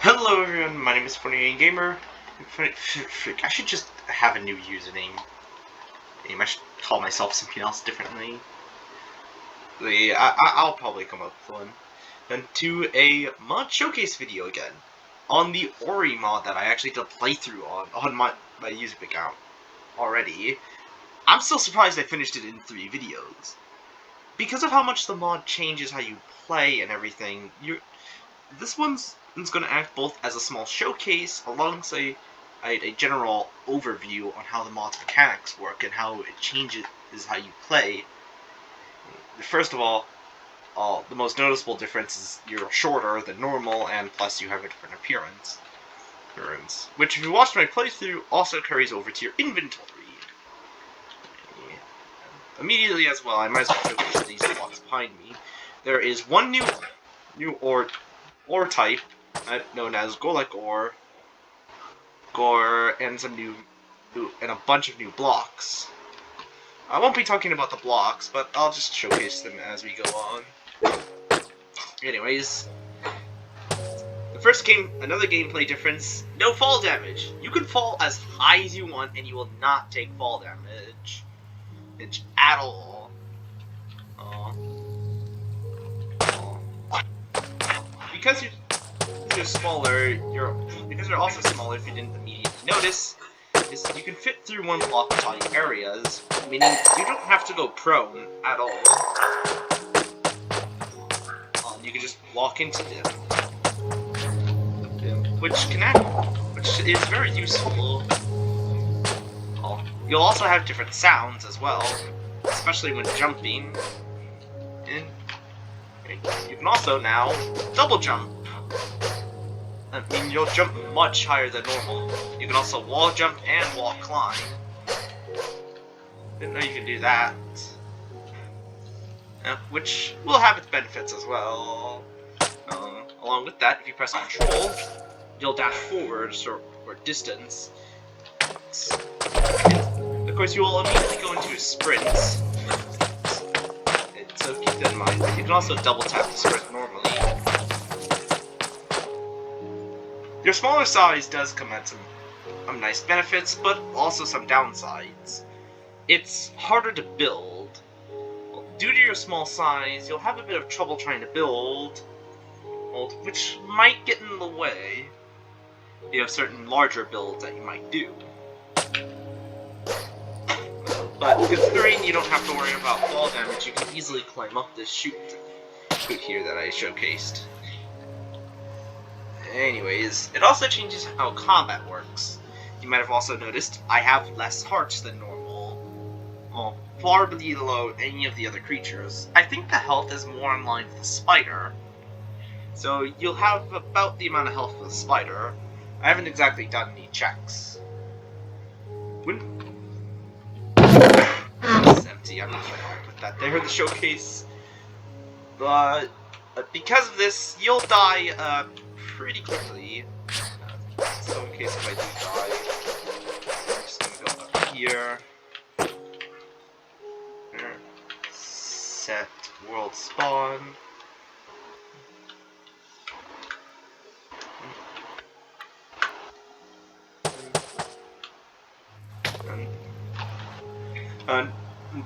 Hello everyone, my name is Funny Gamer. I should just have a new username. I should call myself something else differently. I'll probably come up with one. Then to a mod showcase video again on the Ori mod that I actually did a playthrough on my YouTube account already. I'm still surprised I finished it in 3 videos. Because of how much the mod changes how you play and everything, this one's going to act both as a small showcase alongside a general overview on how the mod's mechanics work and how it changes how you play. First of all, the most noticeable difference is you're shorter than normal, and plus you have a different appearance. Which, if you watched my playthrough, also carries over to your inventory. Immediately as well, I might as well showcase these blocks behind me. There is one new ore type, known as Golek ore, and and a bunch of new blocks. I won't be talking about the blocks, but I'll just showcase them as we go on. Anyways, another gameplay difference: no fall damage. You can fall as high as you want, and you will not take fall damage at all. Because you're smaller, because you're also smaller, if you didn't immediately notice, is you can fit through one block tight areas, meaning you don't have to go prone at all. You can just walk into them, which is very useful. You'll also have different sounds as well, especially when jumping. And you can also now double jump. I mean, you'll jump much higher than normal. You can also wall jump and wall climb. Didn't know you could do that. Which will have its benefits as well. Along with that, if you press Control, you'll dash forwards or distance. And of course, you will immediately go into a sprint. So keep that in mind. You can also double tap to sprint normally. Your smaller size does come at some nice benefits, but also some downsides. It's harder to build. Due to your small size, you'll have a bit of trouble trying to build, which might get in the way. You have certain larger builds that you might do. But considering you don't have to worry about fall damage, you can easily climb up this chute here that I showcased. Anyways, it also changes how combat works. You might have also noticed I have less hearts than normal. Well, far below any of the other creatures. I think the health is more in line with the spider. So you'll have about the amount of health of the spider. I haven't exactly done any checks. It's empty, I'm not sure how to put that there in the showcase. But because of this, you'll die pretty quickly. So in case if I do die, I'm just gonna go up here. Set world spawn.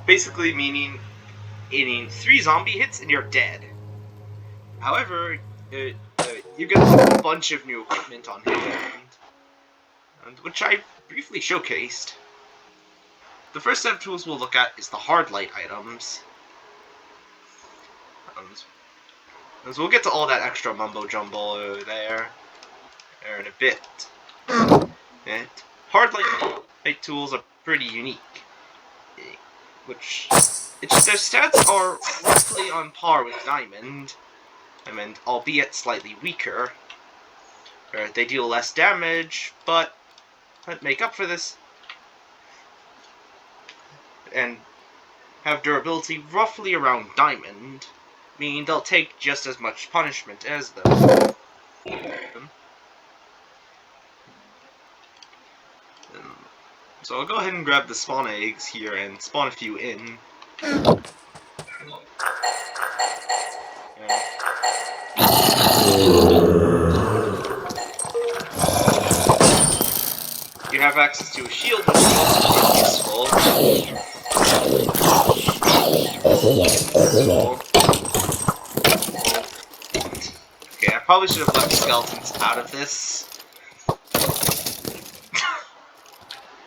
Basically meaning 3 zombie hits and you're dead. However, you get a bunch of new equipment on hand, which I briefly showcased. The first set of tools we'll look at is the hard light items. So we'll get to all that extra mumbo jumbo there in a bit. And hard light tools are pretty unique. Their stats are roughly on par with Diamond, albeit slightly weaker. They deal less damage, but make up for this, and have durability roughly around Diamond, meaning they'll take just as much punishment as them. So I'll go ahead and grab the spawn eggs here and spawn a few in. have access to a shield, which is also quite useful. Okay, I probably should have left skeletons out of this.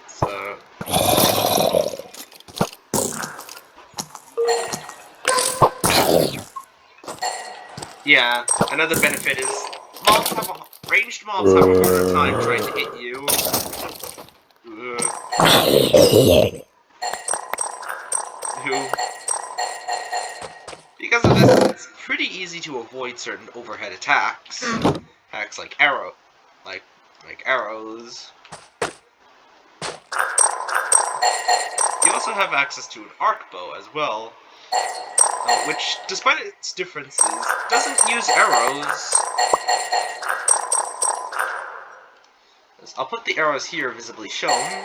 So... yeah, another benefit is ranged mobs have a harder time trying to hit you. Because of this, it's pretty easy to avoid certain overhead attacks. Attacks like arrows. You also have access to an arc bow as well, which, despite its differences, doesn't use arrows. I'll put the arrows here visibly shown.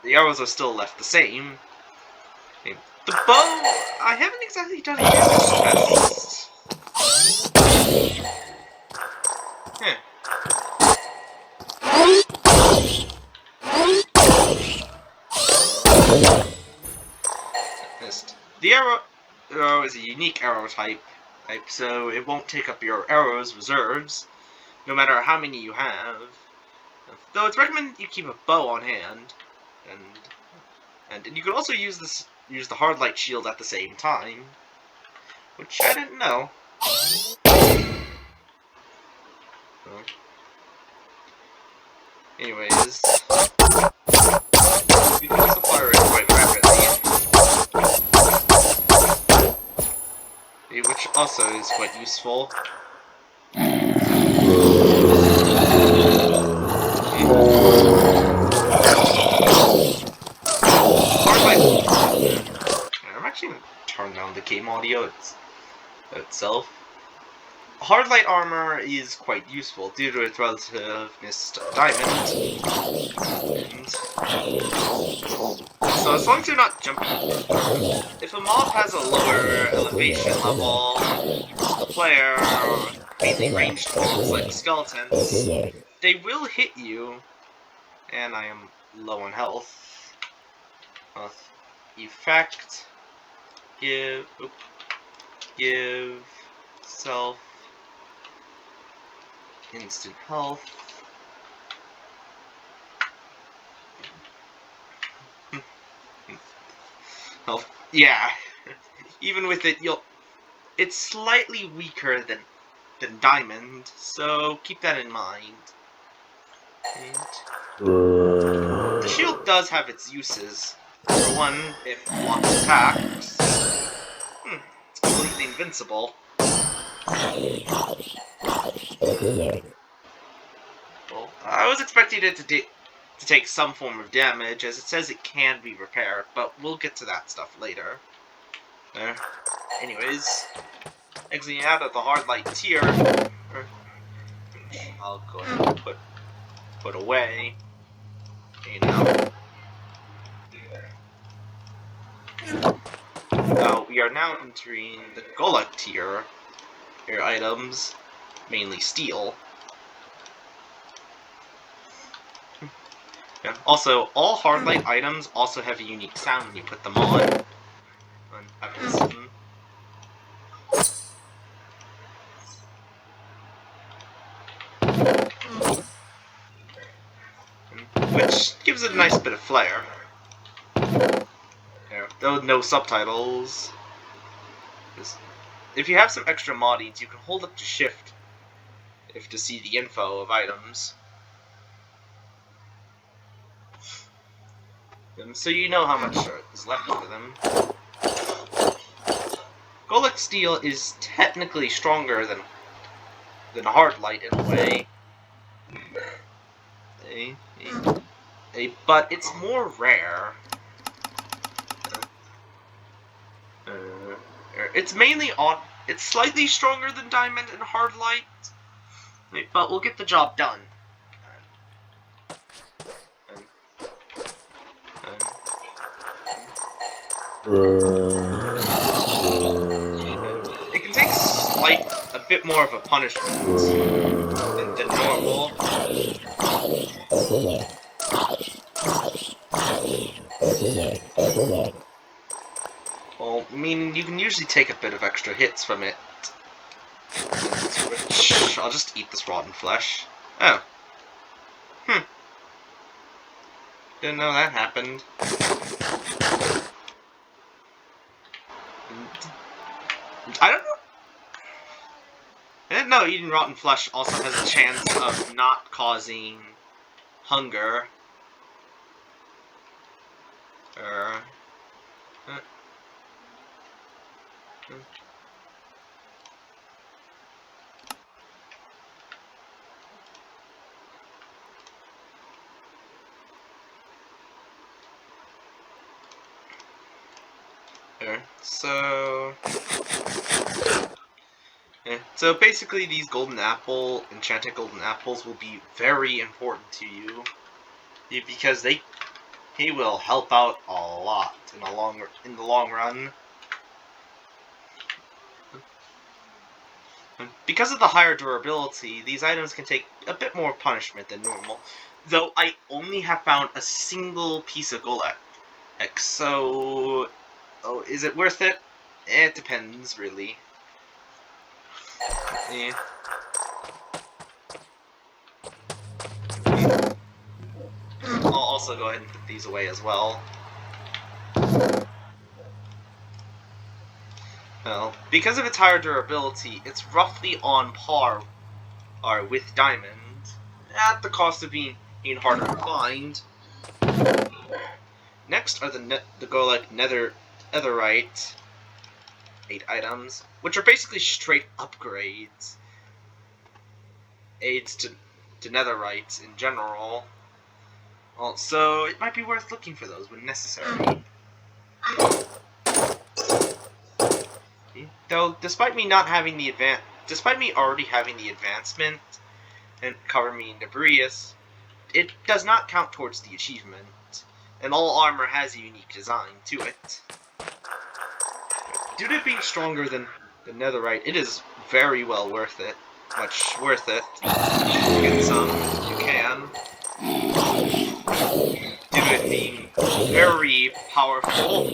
The arrows are still left the same. Okay. The bow, I haven't exactly done a damage test. The arrow is a unique arrow type, so it won't take up your arrows reserves, no matter how many you have. Though it's recommended you keep a bow on hand, and you can also use the hard light shield at the same time, which I didn't know. Anyways, you can also fire it quite rapidly, which also is quite useful. I'm actually going to turn down the game audio itself. Hard light armor is quite useful due to its relativeness to diamond. So as long as you're not jumping, if a mob has a lower elevation level, the player, mainly ranged mobs like skeletons, they will hit you, and I am low on health. Effect, give self instant health. Health. Yeah. Even with it, it's slightly weaker than diamond, so keep that in mind. The shield does have its uses. For one, if blocked attacks, it's completely invincible. Well, I was expecting it to take some form of damage, as it says it can be repaired, but we'll get to that stuff later. Anyways, exiting out of the hard light tier, I'll go ahead and put away. Okay, now we are now entering the Golem tier. Your items, mainly steel. Yeah. Also, all hardlight items also have a unique sound when you put them on. Which gives it a nice bit of flair. Though no subtitles. If you have some extra moddings, you can hold up to shift to see the info of items. So you know how much is left of them. Golem steel is technically stronger than hard light in a way. But it's more rare. It's it's slightly stronger than diamond and hard light, but we'll get the job done. It can take a bit more of a punishment than normal. Well, I mean, you can usually take a bit of extra hits from it. Which, I'll just eat this rotten flesh. Oh. Didn't know that happened. I don't know. I didn't know eating rotten flesh also has a chance of not causing hunger. So basically these enchanted golden apples will be very important to you because they will help out a lot in the long run. Because of the higher durability, these items can take a bit more punishment than normal. Though I only have found a single piece of Golek. So, is it worth it? It depends, really. Yeah. I'll also go ahead and put these away as well. Well, because of its higher durability, it's roughly on par with Diamond, at the cost of being harder to find. Next are the Golek Netherite 8 items, which are basically straight upgrades. Aids to Netherite in general. So it might be worth looking for those when necessary. Though, despite me already having the advancement and cover me in debris, it does not count towards the achievement, and all armor has a unique design to it. Due to it being stronger than the Netherite, it is very well worth it. Much worth it. Get some, you can. Due to it being very powerful.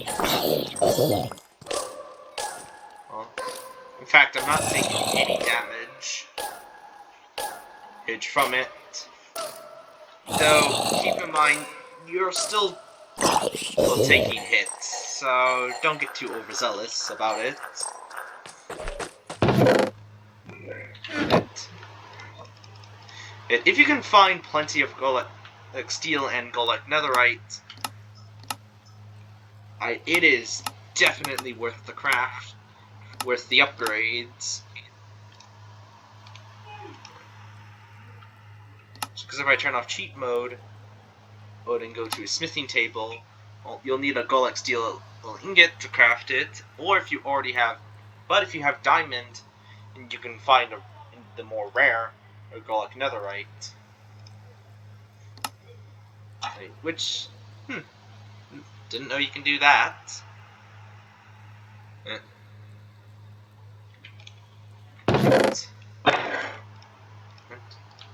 In fact, I'm not taking any damage from it. Though, keep in mind, you're still taking hits, so don't get too overzealous about it. If you can find plenty of steel and Golek Netherite, it is definitely worth the craft. Worth the upgrades. Because if I turn off cheat mode and go to a smithing table, well, you'll need a Golek steel ingot to craft it, or if you have diamond, and you can find the more rare Golek Netherite. Which, didn't know you can do that.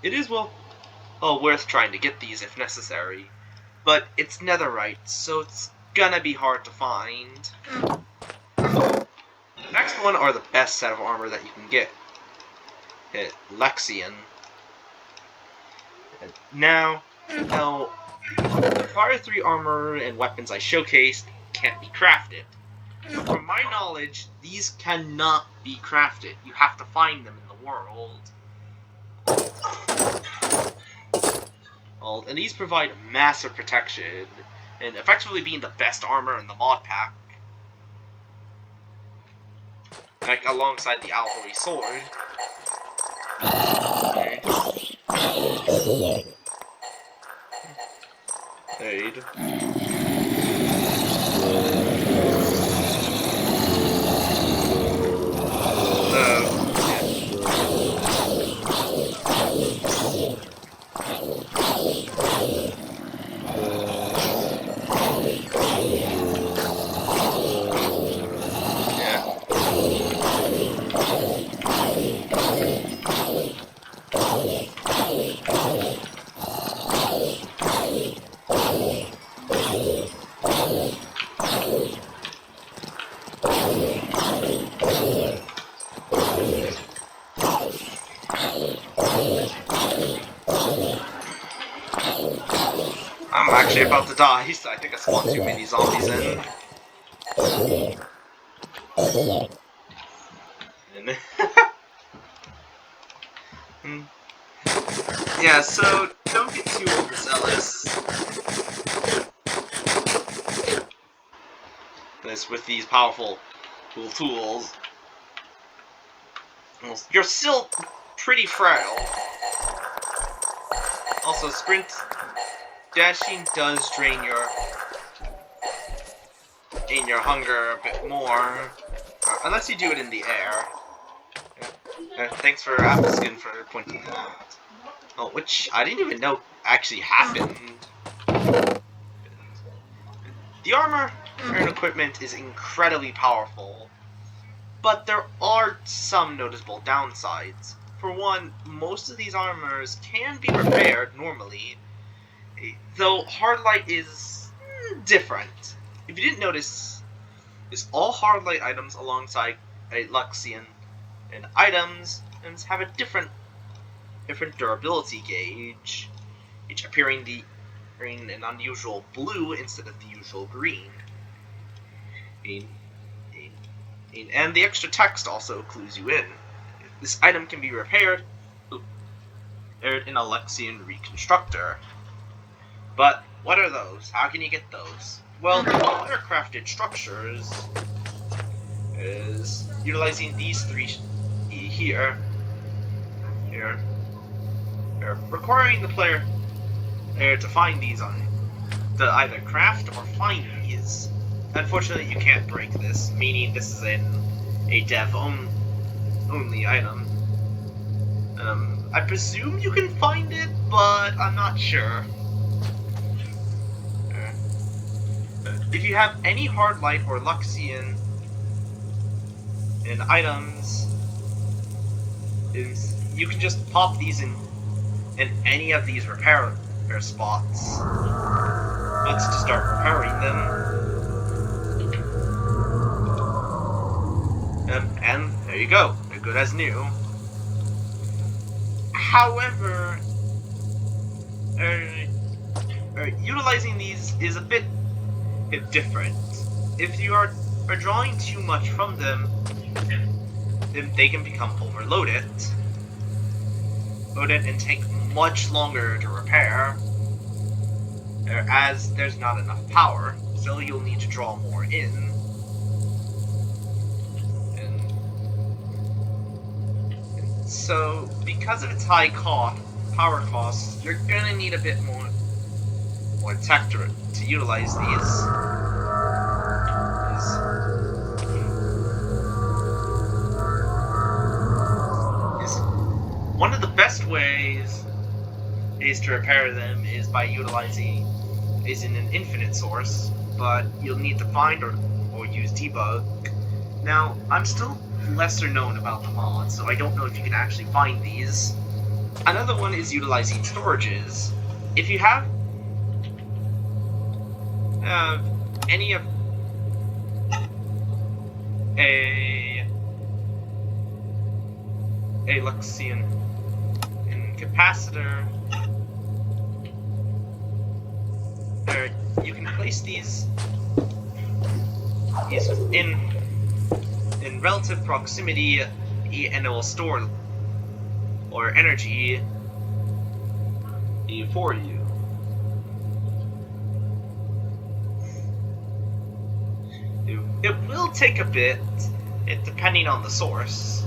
It is worth trying to get these if necessary, but it's netherite, so it's gonna be hard to find. Next one are the best set of armor that you can get. Lexian. Now, the Fire 3 armor and weapons I showcased can't be crafted. From my knowledge, these cannot be crafted. You have to find them in the world. And these provide massive protection, and effectively being the best armor in the mod pack. Like, alongside the Alloy Sword. Aid. I'm actually about to die, so I think I spawned too many zombies in. Yeah, so don't get too overzealous. With these powerful tools. Well, you're still pretty frail. Also, sprint dashing does drain your hunger a bit more, unless you do it in the air. Thanks for Applerskin for pointing that out. Oh, which I didn't even know actually happened. The armor and equipment is incredibly powerful, but there are some noticeable downsides. For one, most of these armors can be repaired normally, though Hardlight is different. If you didn't notice, all Hardlight items alongside a Luxian and items have a different durability gauge, each appearing an unusual blue instead of the usual green. And the extra text also clues you in. This item can be repaired in a Luxian Reconstructor. But what are those? How can you get those? Well, the crafted structures is utilizing these three here, requiring the player to find these to either craft or find these. Unfortunately, you can't break this, meaning this is a dev only item. I presume you can find it, but I'm not sure. If you have any Hardlight or Luxian in items, you can just pop these in any of these repair spots. Let's just start repairing them. And there you go, they're good as new. However, utilizing these is a bit different. If you are drawing too much from them, then they can become overloaded and take much longer to repair, as there's not enough power, so you'll need to draw more in. So, because of its high power costs, you're gonna need a bit more tech to utilize these. One of the best ways to repair them is by utilizing an infinite source, but you'll need to find or use debug. Now, I'm still lesser known about the mod, so I don't know if you can actually find these. Another one is utilizing storages. If you have any of a Luxian capacitor, you can place these in relative proximity, and it will store energy for you. It will take a bit, depending on the source.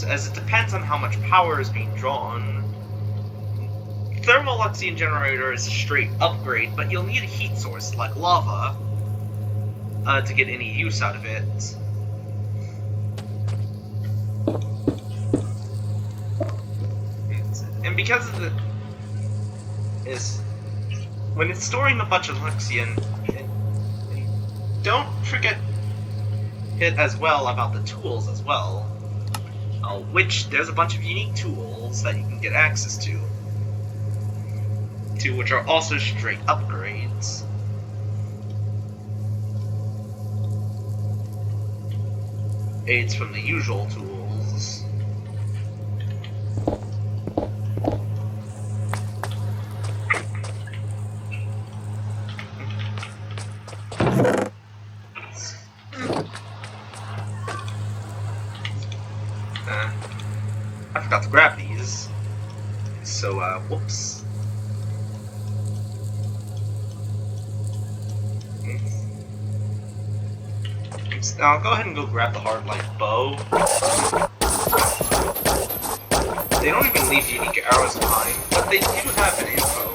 As it depends on how much power is being drawn. Thermal Luxian generator is a straight upgrade, but you'll need a heat source like lava to get any use out of it. And because of when it's storing a bunch of Luxian, don't forget it as well about the tools as well. Which there's a bunch of unique tools that you can get access to. 2, which are also straight upgrades. Aids from the usual tools. I forgot to grab these. So, whoops. Now, I'll go ahead and go grab the hard light bow. They don't even leave unique arrows behind, but they do have an info.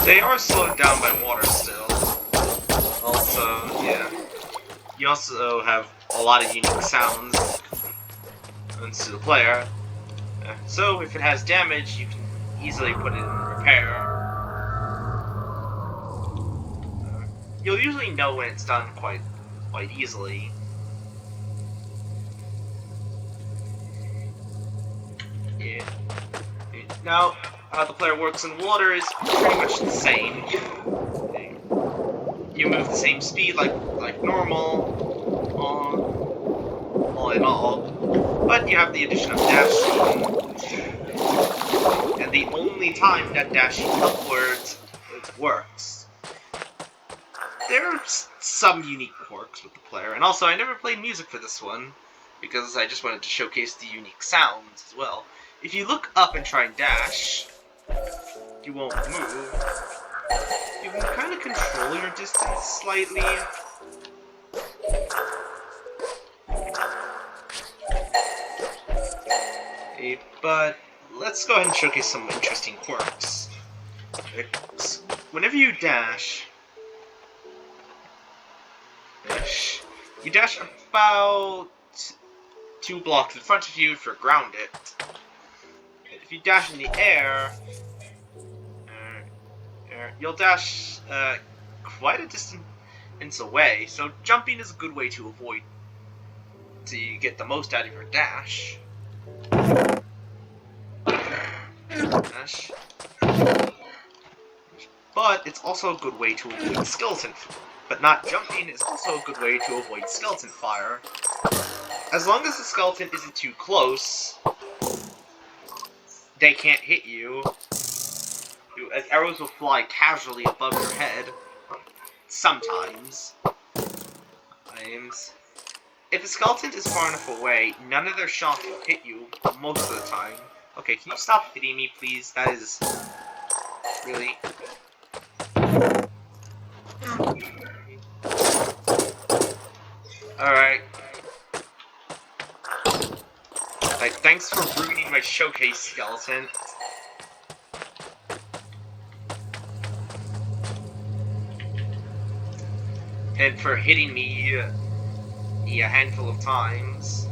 They are slowed down by water still. Also, yeah. You also have a lot of unique sounds to the player. So if it has damage, you can easily put it in repair. You'll usually know when it's done quite easily. Yeah. Now, how the player works in water is pretty much the same. You move the same speed like normal, all in all, but you have the addition of dashing, and the only time that dashing upwards works. There are some unique quirks with the player, and also I never played music for this one, because I just wanted to showcase the unique sounds as well. If you look up and try and dash, you won't move. You can kind of control your distance slightly. But let's go ahead and showcase some interesting quirks. Whenever you dash, you dash about 2 blocks in front of you if you're grounded. If you dash in the air, you'll dash quite a distance away, so jumping is a good way to get the most out of your dash. But it's also a good way to avoid skeleton. But not jumping is also a good way to avoid skeleton fire. As long as the skeleton isn't too close, they can't hit you. Arrows will fly casually above your head. Sometimes. If a skeleton is far enough away, none of their shots will hit you most of the time. Okay, can you stop hitting me, please? That is really... Alright. Thanks for ruining my showcase, skeleton. And for hitting me a handful of times.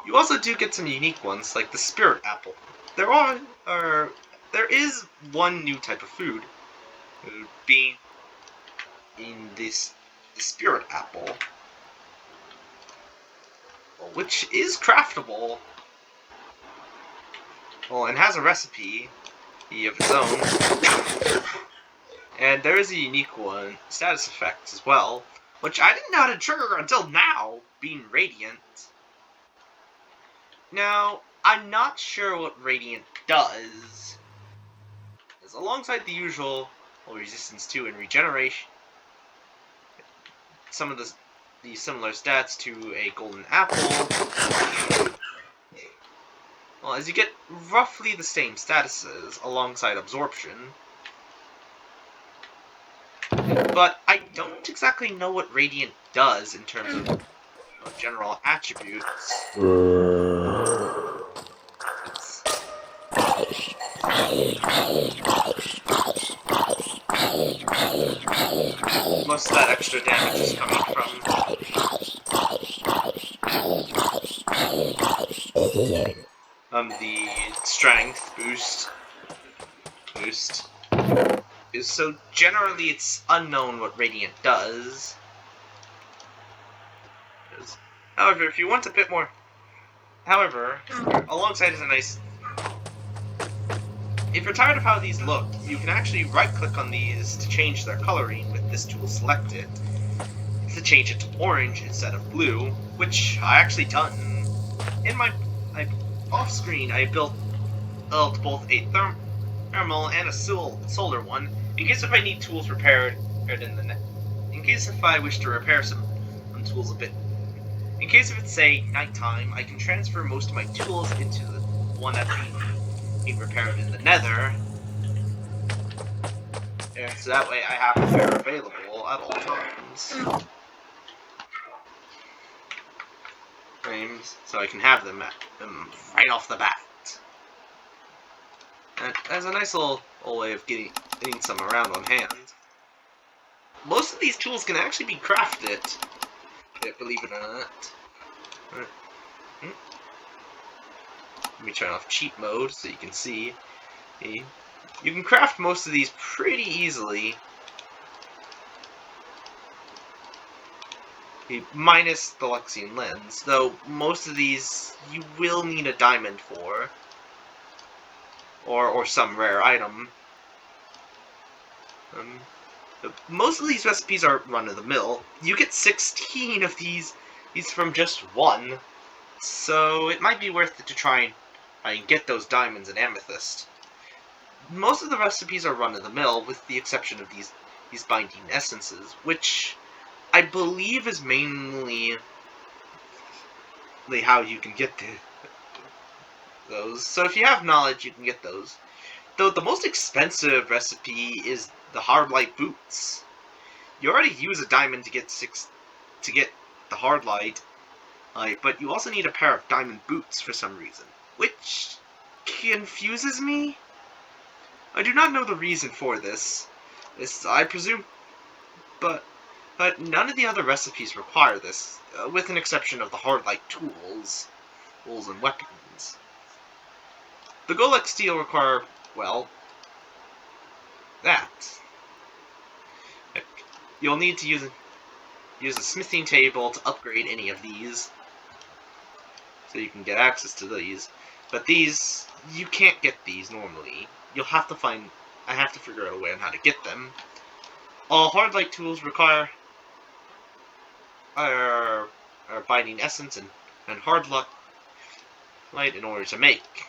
You also do get some unique ones, like the spirit apple. There is one new type of food, being in the spirit apple, which is craftable, and has a recipe of its own. And there is a unique one, status effect as well, which I didn't know how to trigger until now, being Radiant. Now, I'm not sure what Radiant does. As alongside the usual resistance 2 and regeneration, some of the similar stats to a golden apple, well, as you get roughly the same statuses alongside absorption. But I don't exactly know what Radiant does in terms of general attributes. Most of that extra damage is coming from the strength boost. So generally it's unknown what Radiant does. However, if you want a bit more... However, alongside is a nice... If you're tired of how these look, you can actually right-click on these to change their coloring with this tool selected. To change it to orange instead of blue, which I actually done. In my... off-screen, I built both a thermal and a solar one, in case if I need tools repaired in the net. In case if I wish to repair some tools a bit. In case if it's, say, nighttime, I can transfer most of my tools into the one that's being repaired in the nether. And so that way I have repair available at all times. So I can have them right off the bat. And as a nice little way of getting some around on hand. Most of these tools can actually be crafted, believe it or not. Let me turn off cheat mode so you can see. You can craft most of these pretty easily. Minus the Luxian lens, though most of these you will need a diamond for. Or some rare item. Most of these recipes are run-of-the-mill. You get 16 of these from just one, so it might be worth it to try and get those diamonds and amethyst. Most of the recipes are run-of-the-mill, with the exception of these binding essences, which I believe is mainly how you can get those. So if you have knowledge, you can get those. Though the most expensive recipe is the hard light boots. You already use a diamond to get the hard light, but you also need a pair of diamond boots for some reason, which confuses me. I do not know the reason for this. I presume, but none of the other recipes require this, with an exception of the hard light tools and weapons. The Golek steel require, well, that. You'll need to use a smithing table to upgrade any of these, so you can get access to these. But these, you can't get these normally. You'll have to I have to figure out a way on how to get them. All hard light tools require are binding essence and hard light in order to make.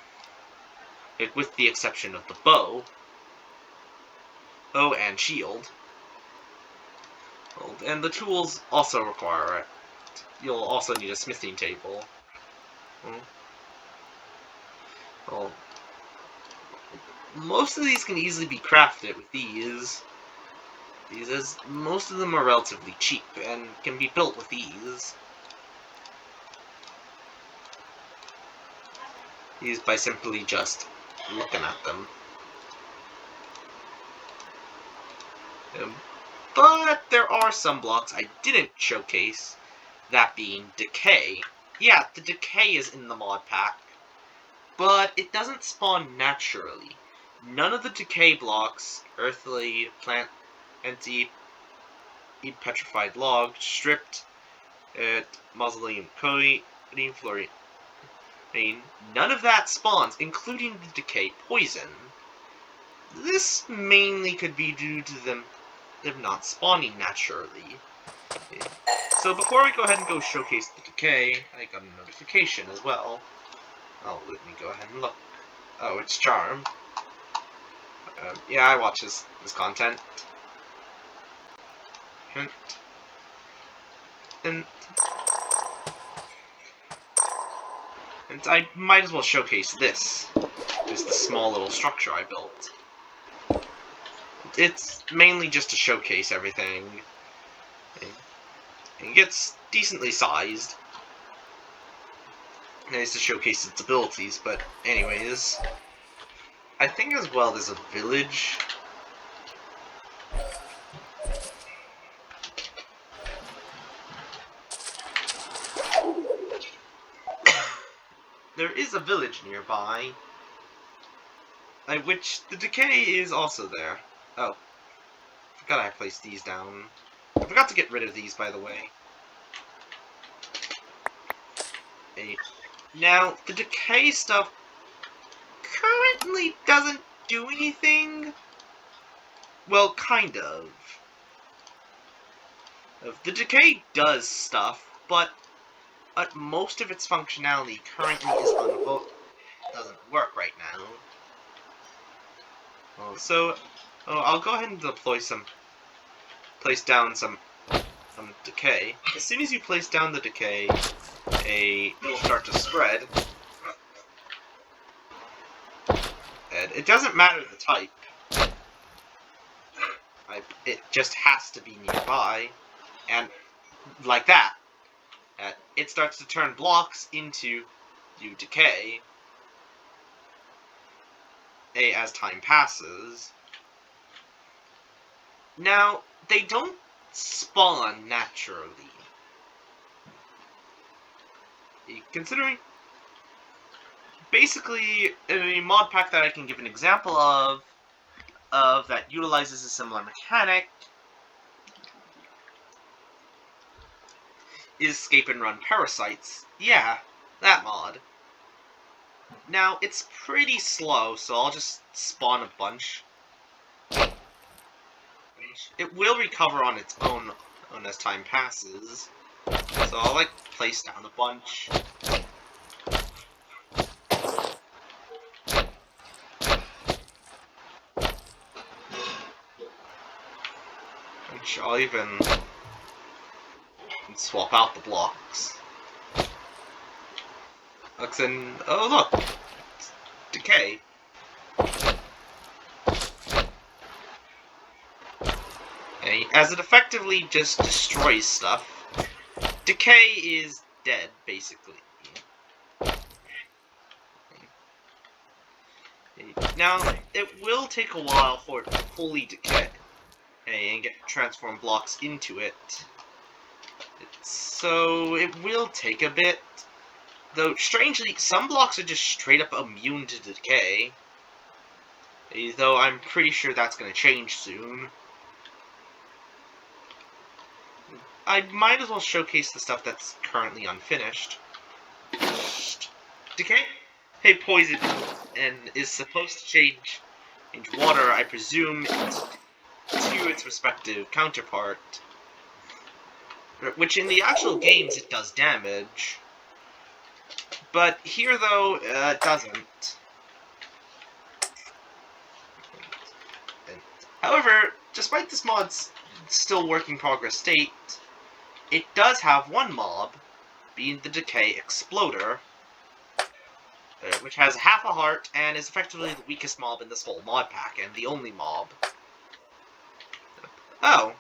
With the exception of the bow and shield. And the tools also require it. You'll also need a smithing table. Well, most of these can easily be crafted with these, as most of them are relatively cheap and can be built with these. By simply just looking at them. But there are some blocks I didn't showcase, that being decay. Yeah, the decay is in the mod pack, but it doesn't spawn naturally. None of the decay blocks, earthly, plant, empty, petrified log, stripped, mausoleum coating, fluorine, none of that spawns, including the decay poison. This mainly could be due to them not spawning naturally. So before we go ahead and go showcase the decay, I got a notification as well. Oh, let me go ahead and look. Oh, it's Charm. Yeah, I watch this content. And I might as well showcase this. Just the small little structure I built. It's mainly just to showcase everything. It gets decently sized. Nice to showcase its abilities, but anyways. I think as well there's a village. There is a village nearby, which the decay is also there. Oh, forgot I placed these down. I forgot to get rid of these, by the way. Now, the decay stuff currently doesn't do anything. Well, kind of. The decay does stuff, but most of its functionality currently is unhooked. It doesn't work right now. So, I'll go ahead and place down some decay. As soon as you place down the decay, it'll start to spread. And it doesn't matter the type. It just has to be nearby. And like that, it starts to turn blocks into decay as time passes. Now, they don't spawn naturally. Considering, basically, a mod pack that I can give an example of that utilizes a similar mechanic is Escape and Run Parasites. Yeah, that mod. Now, it's pretty slow, so I'll just spawn a bunch. It will recover on its own as time passes. So I'll, place down a bunch. Which I'll even swap out the blocks. Oh look! It's decay. As it effectively just destroys stuff. Decay is dead, basically. Now, it will take a while for it to fully decay and get transform blocks into it. So it will take a bit. Though, strangely, some blocks are just straight up immune to decay. Though I'm pretty sure that's going to change soon. I might as well showcase the stuff that's currently unfinished. Decay? Hey, poison, and is supposed to change into water, I presume, to its respective counterpart. Which in the actual games it does damage. But here, though, it doesn't. However, despite this mod's still work in progress state, it does have one mob, being the Decay Exploder, which has half a heart and is effectively the weakest mob in this whole mod pack, and the only mob. Oh.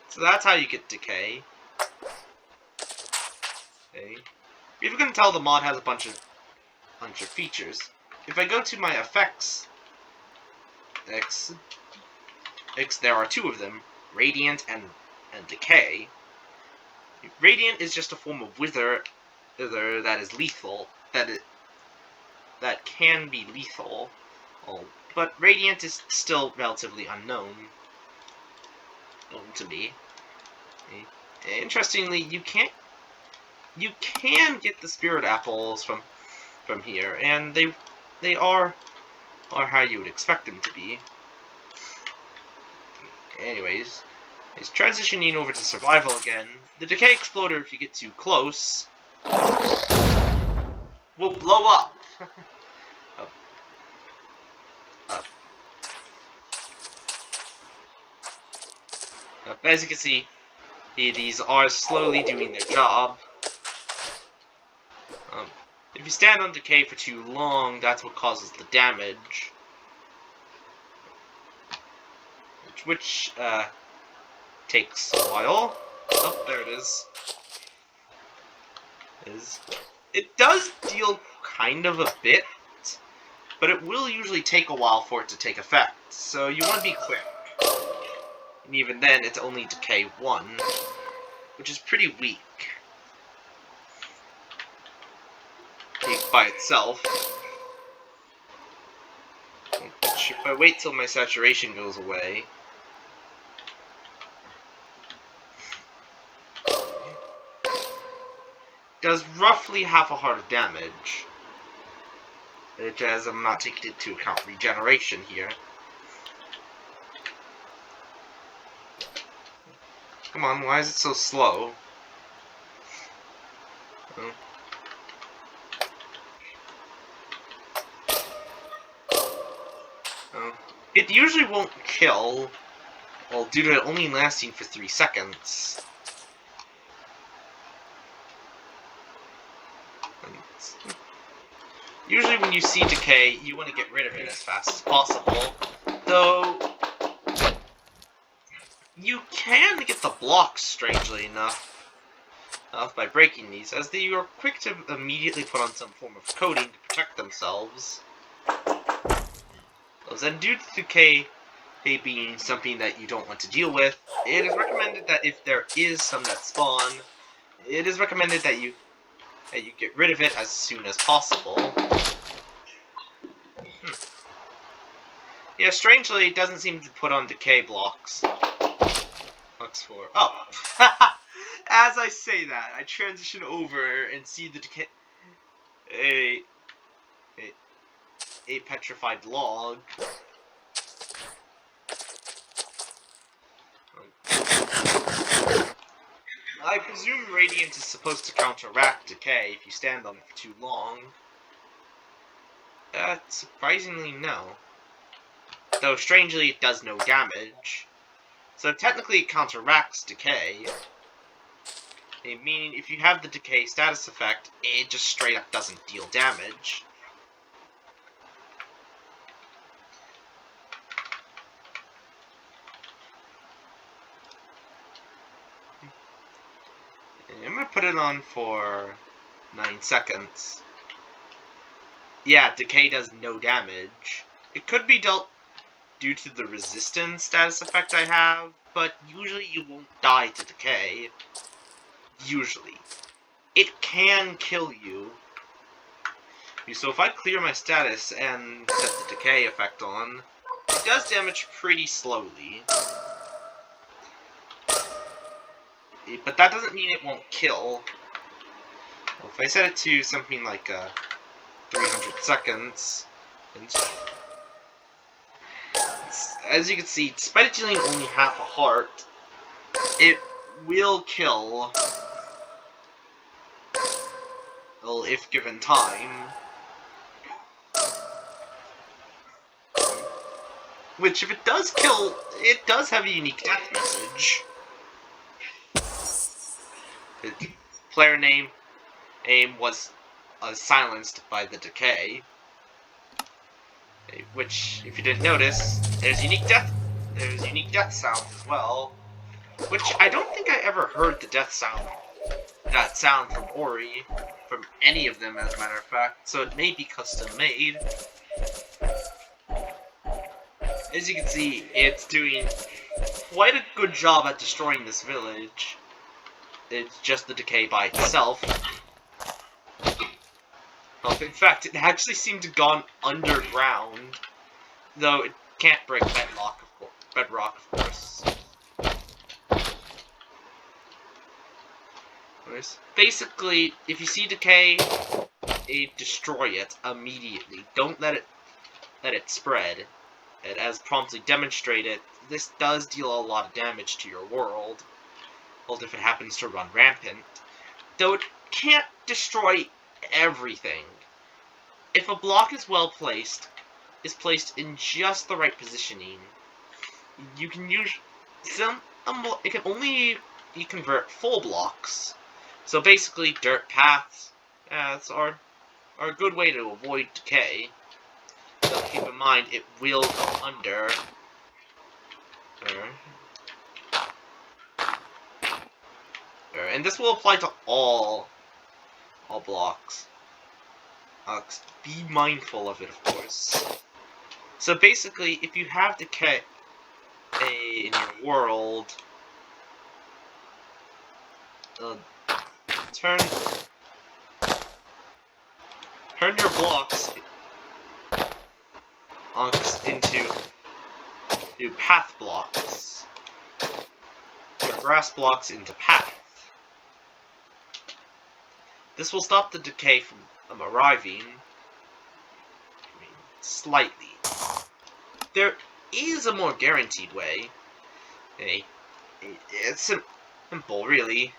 So that's how you get Decay. Okay. If you can tell, the mod has a bunch of features. If I go to my effects, there are two of them, Radiant and Decay. Radiant is just a form of wither that is lethal, that can be lethal, but Radiant is still relatively unknown to me. Interestingly, you can get the spirit apples from here, and they are how you would expect them to be. Anyways, it's transitioning over to survival again. The Decay Exploder, if you get too close, will blow up. As you can see, these are slowly doing their job. If you stand on Decay for too long, that's what causes the damage. Which takes a while. Oh, there it is. It does deal kind of a bit, but it will usually take a while for it to take effect, so you want to be quick. And even then, it's only decay 1, which is pretty weak by itself. Which, if I wait till my saturation goes away, does roughly half a heart of damage. Which, as I'm not taking into account regeneration here. Come on, why is it so slow? Oh. Oh. It usually won't kill, well, due to it only lasting for 3 seconds. Usually when you see decay, you want to get rid of it as fast as possible. Though, you can get the blocks, strangely enough, by breaking these, as they are quick to immediately put on some form of coating to protect themselves. And due to decay being something that you don't want to deal with, it is recommended that if there is some that spawn, it is recommended that you get rid of it as soon as possible. Yeah, strangely, it doesn't seem to put on decay blocks. Blocks for... Oh! As I say that, I transition over and see the decay... A petrified log. I presume Radiant is supposed to counteract decay if you stand on it for too long. Surprisingly, no. Though, strangely, it does no damage. So, technically, it counteracts decay. Meaning, if you have the decay status effect, it just straight up doesn't deal damage. I'm gonna put it on for 9 seconds. Yeah, decay does no damage. It could be dealt due to the resistance status effect I have, but usually you won't die to decay. Usually. It can kill you. So if I clear my status and set the decay effect on, it does damage pretty slowly. But that doesn't mean it won't kill. Well, if I set it to something like 300 seconds, as you can see, despite it dealing only half a heart, it will kill, well, if given time. Which, if it does kill, it does have a unique death message. Player name aim was silenced by the decay. Which, if you didn't notice, there's unique death sound as well. Which I don't think I ever heard the that sound from Ori, from any of them, as a matter of fact. So it may be custom made. As you can see, it's doing quite a good job at destroying this village. It's just the decay by itself. Well, in fact, it actually seemed to have gone underground. Though it can't break bedrock, of course. Basically, if you see decay, destroy it immediately. Don't let it spread. And as promptly demonstrated, this does deal a lot of damage to your world. Well, if it happens to run rampant. Though it can't destroy everything. If a block is well placed, is placed in just the right positioning, you can use it can only convert full blocks. So basically, dirt paths are a good way to avoid decay. So keep in mind, it will go under. And this will apply to all blocks. Be mindful of it, of course. So basically, if you have decay in your world, turn your blocks into path blocks. Your grass blocks into path. This will stop the decay from arriving. Slightly. There is a more guaranteed way. It's simple, really.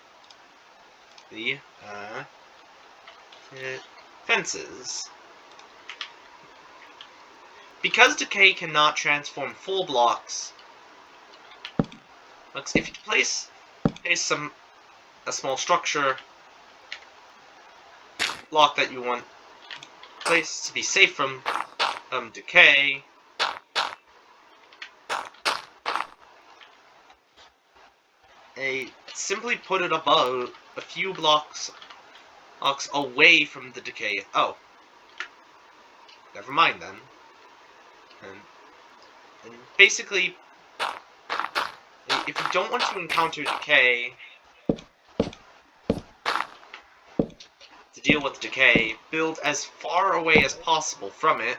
The fences. Because decay cannot transform full blocks, if you place a small structure block that you want placed to be safe from decay, simply put it above a few blocks away from the decay. Oh, never mind then. And basically, if you don't want to encounter decay, to deal with decay, build as far away as possible from it.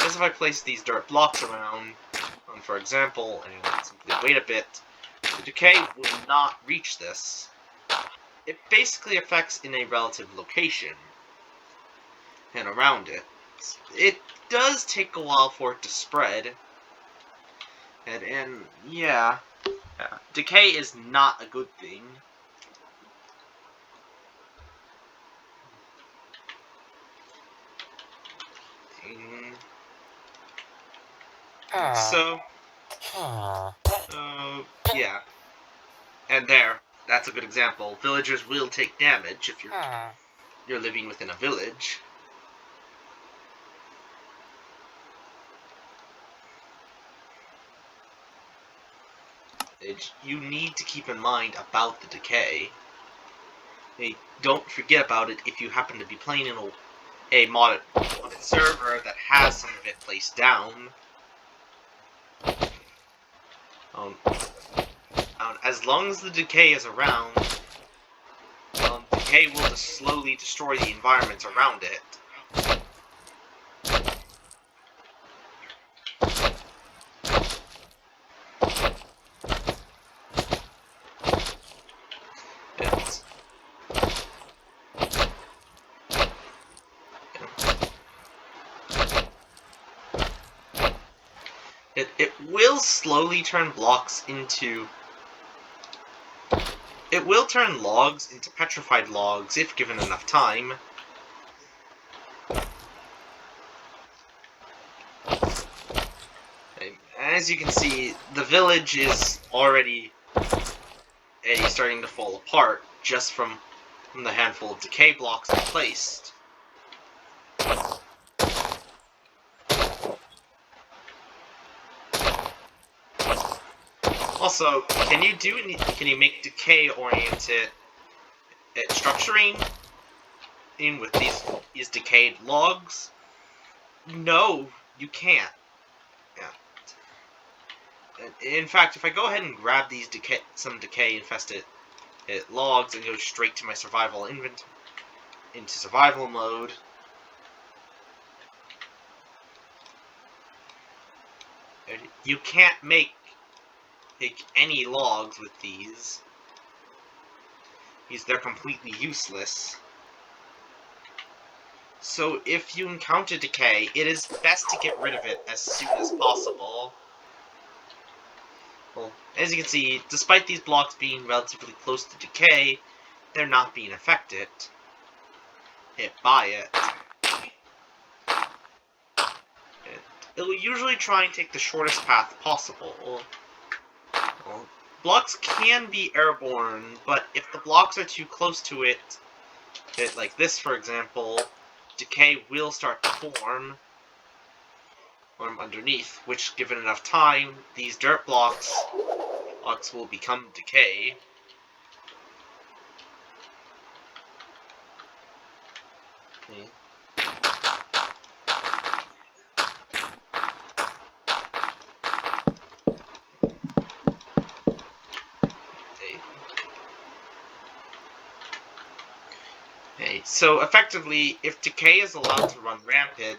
As if I place these dirt blocks around, for example, and simply wait a bit, the decay will not reach this. It basically affects in a relative location and around it. It does take a while for it to spread, and yeah, decay is not a good thing. So, yeah. And that's a good example. Villagers will take damage if you're living within a village. You need to keep in mind about the decay. Don't forget about it if you happen to be playing in a modded server that has some of it placed down. As long as the decay is around, decay will just slowly destroy the environment around it. It will slowly turn blocks into... It will turn logs into petrified logs if given enough time. As you can see, the village is already starting to fall apart just from the handful of decay blocks I placed. Also, can you make decay-oriented structuring in with these decayed logs? No, you can't. Yeah. In fact, if I go ahead and grab these some decay-infested logs and go straight to my survival inventory, into survival mode, you can't make any logs with these. They're completely useless. So if you encounter decay, it is best to get rid of it as soon as possible. Well, as you can see, despite these blocks being relatively close to decay, they're not being affected by it. It will usually try and take the shortest path possible. Well, blocks can be airborne, but if the blocks are too close to it, like this for example, decay will start to form underneath, which given enough time, these dirt blocks will become decay. Okay. So effectively, if decay is allowed to run rampant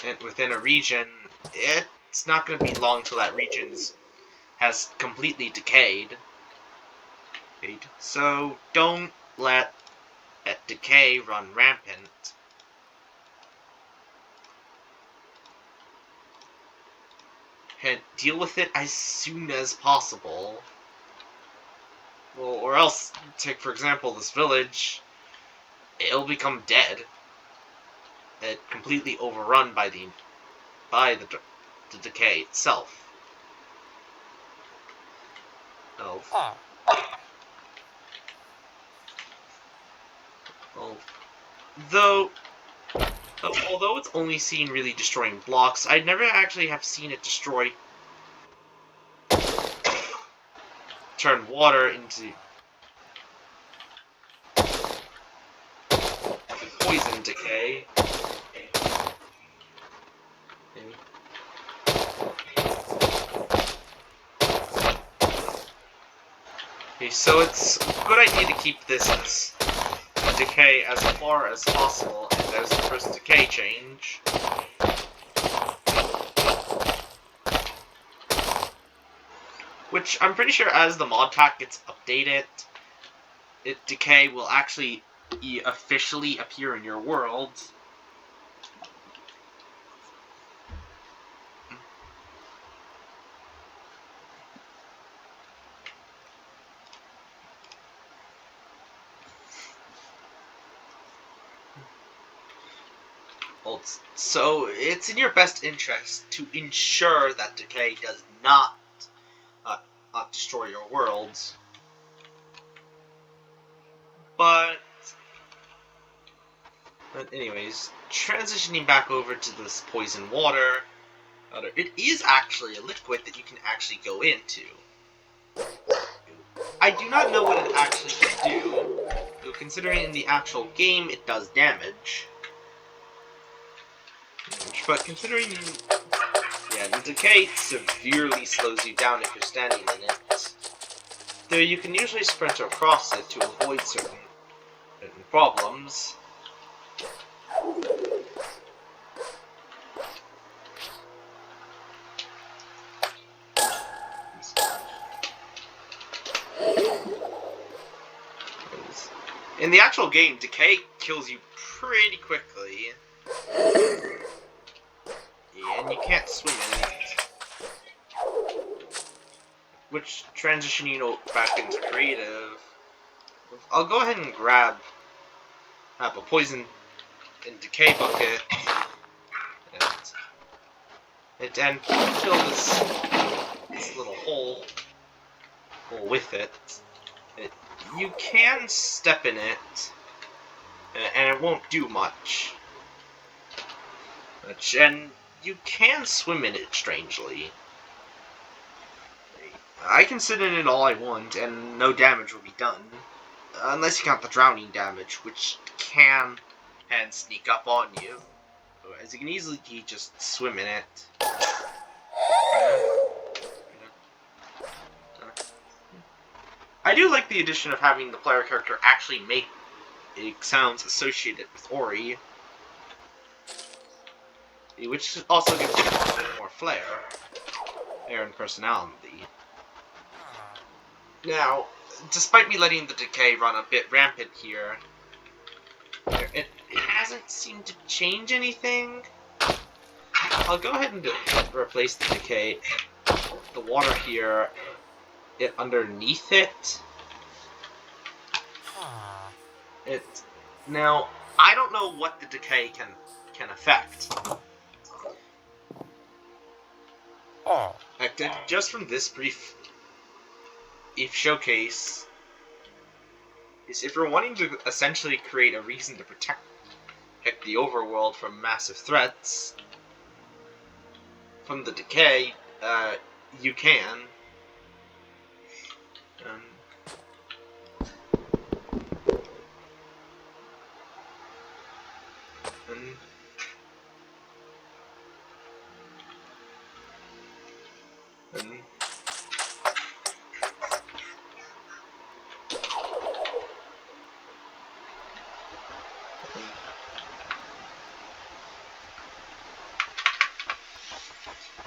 and within a region, it's not going to be long till that region has completely decayed. So don't let decay run rampant. And deal with it as soon as possible. Well, or else, take for example this village, it'll become dead. Completely overrun by the decay itself. Oh. Well, although it's only seen really destroying blocks, I'd never actually have seen it turn water into poison decay. Maybe. Okay, so it's a good idea to keep this as decay as far as possible, and there's the first decay change. Which I'm pretty sure as the mod pack gets updated, decay will actually officially appear in your world. So it's in your best interest to ensure that decay does not destroy your worlds. But anyways, transitioning back over to this poison water, it is actually a liquid that you can actually go into. I do not know what it actually can do, though considering in the actual game it does damage. But considering, the decay severely slows you down if you're standing in it. Though you can usually sprint across it to avoid certain problems. In the actual game, decay kills you pretty quickly. Yeah, and you can't swim in it. Which, transitioning back into creative, I'll go ahead and grab a poison and decay bucket and fill this little hole with it. You can step in it, and it won't do much. And you can swim in it, strangely. I can sit in it all I want, and no damage will be done. Unless you count the drowning damage, which can sneak up on you. As you can easily just swim in it. I do like the addition of having the player character actually make sounds associated with Ori, which also gives it a bit more flair and personality. Now, despite me letting the decay run a bit rampant here, it hasn't seemed to change anything. I'll go ahead and replace the decay, the water here, underneath it. Now, I don't know what the decay can affect. Just from this brief showcase, is if you're wanting to essentially create a reason to protect the overworld from massive threats from the decay, you can.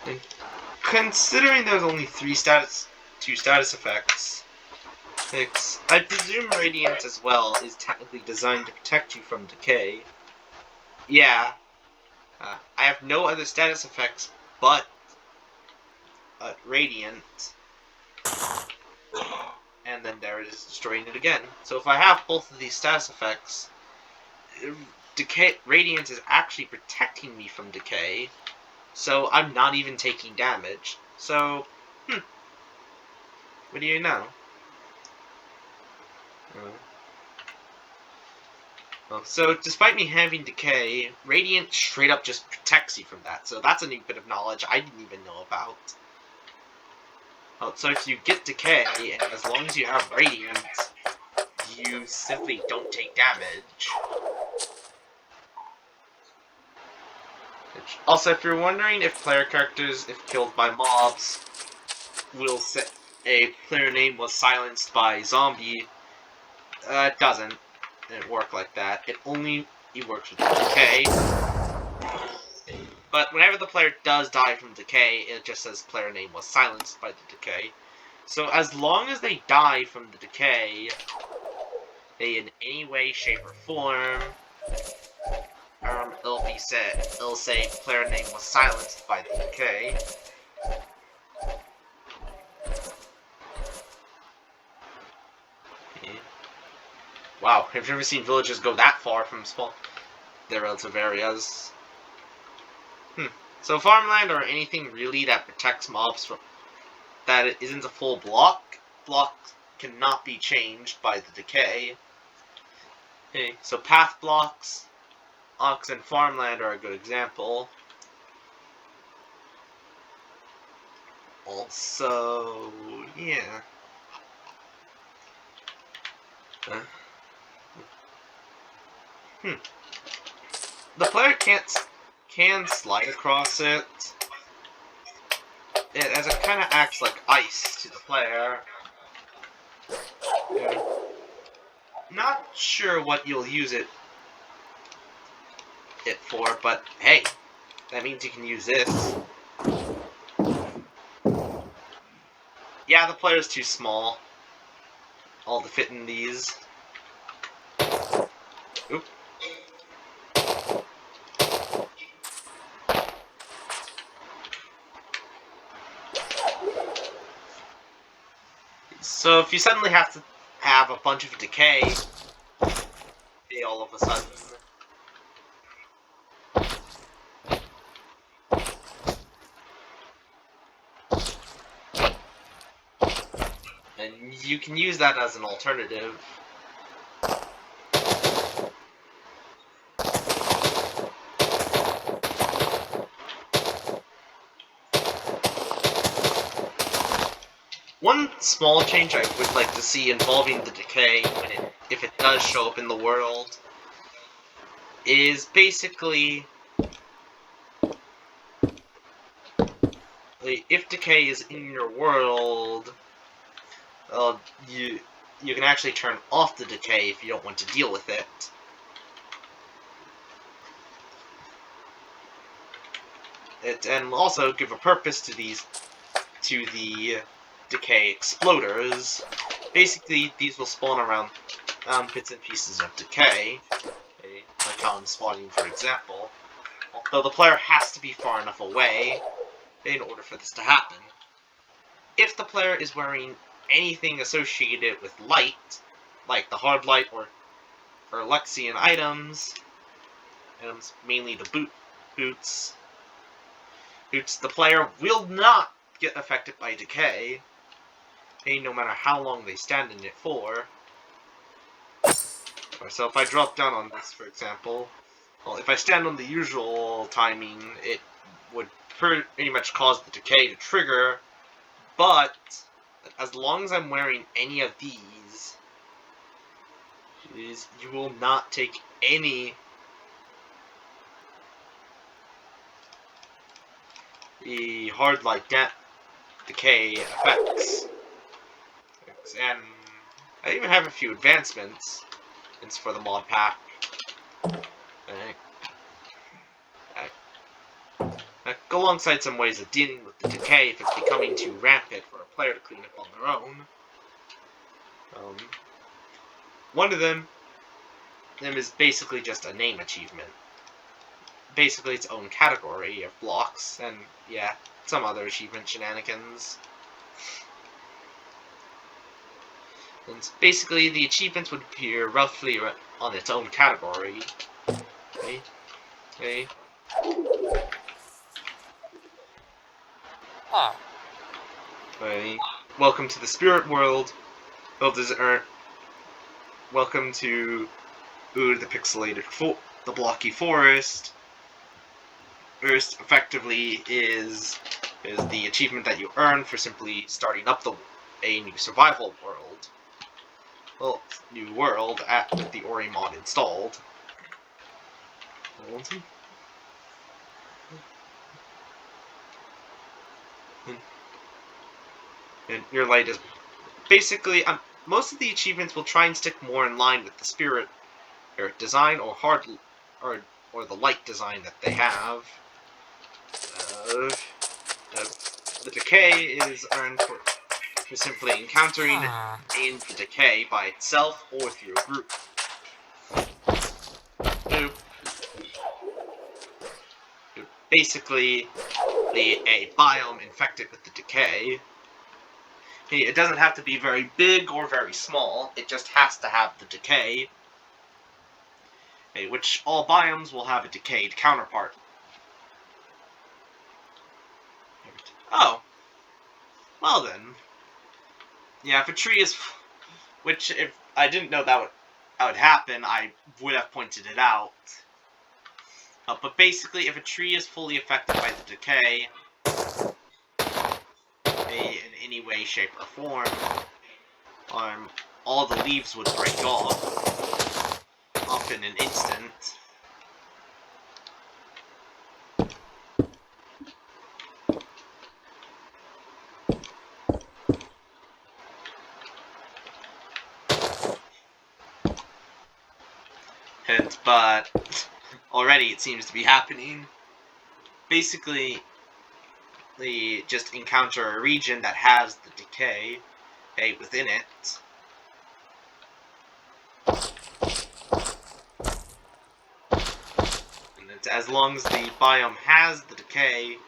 And considering there's only two status effects, I presume Radiant as well is technically designed to protect you from decay. Yeah, I have no other status effects but Radiant, and then there it is destroying it again. So if I have both of these status effects, Radiant is actually protecting me from decay, so I'm not even taking damage. So, what do you know? So, despite me having decay, Radiant straight up just protects you from that. So that's a new bit of knowledge I didn't even know about. So if you get decay, and as long as you have Radiant, you simply don't take damage. Also, if you're wondering if player characters, if killed by mobs, will say a player name was silenced by zombie, it doesn't work like that. It works with decay. But whenever the player does die from decay, it just says player name was silenced by the decay. So as long as they die from the decay, they in any way, shape, or form, it'll say player name was silenced by the decay. Wow, I've never seen villagers go that far from their relative areas. So farmland or anything really that protects mobs from that it isn't a full block cannot be changed by the decay. Okay, so path blocks, ox and farmland are a good example. Also, yeah. The player can slide across it. As it kind of acts like ice to the player. Yeah. Not sure what you'll use it for, but hey, that means you can use this. Yeah, the player's too small. All to fit in these. Oop. So if you suddenly have to have a bunch of decay, all of a sudden. And you can use that as an alternative. One small change I would like to see involving the decay, if it does show up in the world, is basically if decay is in your world, you can actually turn off the decay if you don't want to deal with it. And also give a purpose to the decay exploders. Basically, these will spawn around bits and pieces of decay, like on spawning, for example. Although the player has to be far enough away in order for this to happen. If the player is wearing anything associated with light, like the hard light or Lexian items, mainly the boots, the player will not get affected by decay, no matter how long they stand in it for. So if I drop down on this, for example, well, if I stand on the usual timing, it would pretty much cause the decay to trigger, but as long as I'm wearing any of these, you will not take any hard light decay effects. And I even have a few advancements for the mod pack. go alongside some ways of dealing with the decay if it's becoming too rampant for a player to clean up on their own. One of them is basically just a name achievement. Basically its own category of blocks, and yeah, some other achievement shenanigans. And basically the achievements would appear roughly on its own category. Okay. Okay. Welcome to the spirit world. Builders earn. Welcome to the pixelated the blocky forest. First, effectively, is the achievement that you earn for simply starting up a new survival world. Well, new world with the Ori Mod installed. And your light is basically most of the achievements will try and stick more in line with the spirit or design or the light design that they have. The decay is earned for simply encountering in the decay by itself or through a group. Basically, a biome infected with the decay. It doesn't have to be very big or very small, it just has to have the decay. Which all biomes will have a decayed counterpart. Oh. Well then. Yeah, if a tree is... Which, if I didn't know that would happen, I would have pointed it out. But basically, if a tree is fully affected by the decay, in any way, shape, or form, all the leaves would break off in an instant. But already it seems to be happening. Basically, they just encounter a region that has the decay within it. And as long as the biome has the decay,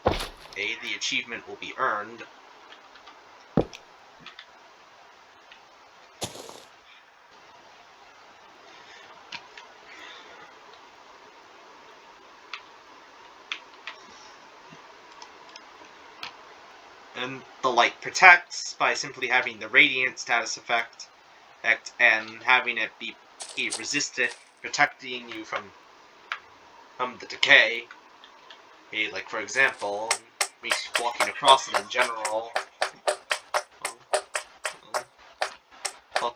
the achievement will be earned. And the light protects by simply having the radiant status effect and having it be resistant, protecting you from the decay. Like for example, me walking across it in general.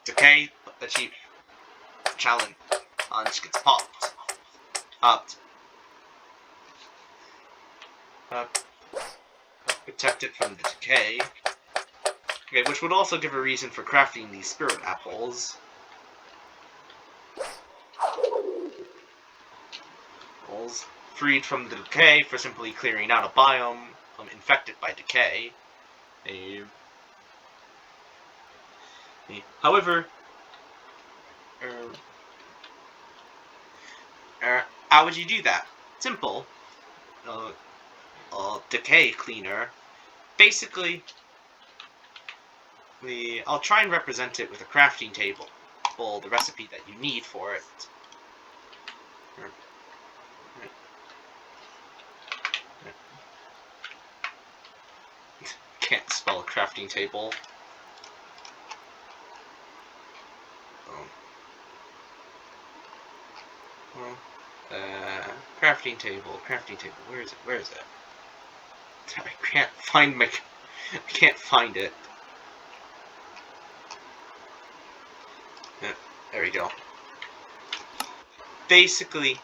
Decay, achieve challenge gets popped. Protected from the decay. Which would also give a reason for crafting these spirit apples. Freed from the decay for simply clearing out a biome infected by decay. However, how would you do that? Simple. Decay cleaner. Basically, I'll try and represent it with a crafting table. Well, the recipe that you need for it. Can't spell a crafting table. Crafting table, where is it? I can't find it. There we go. Basically,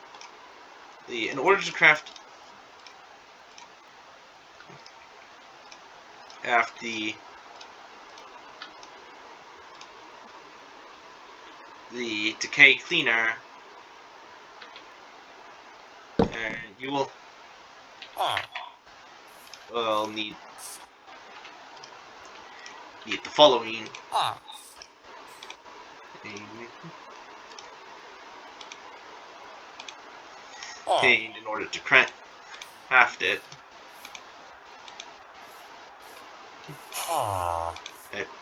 in order to craft the decay cleaner, you will we'll need the following. And in order to craft it,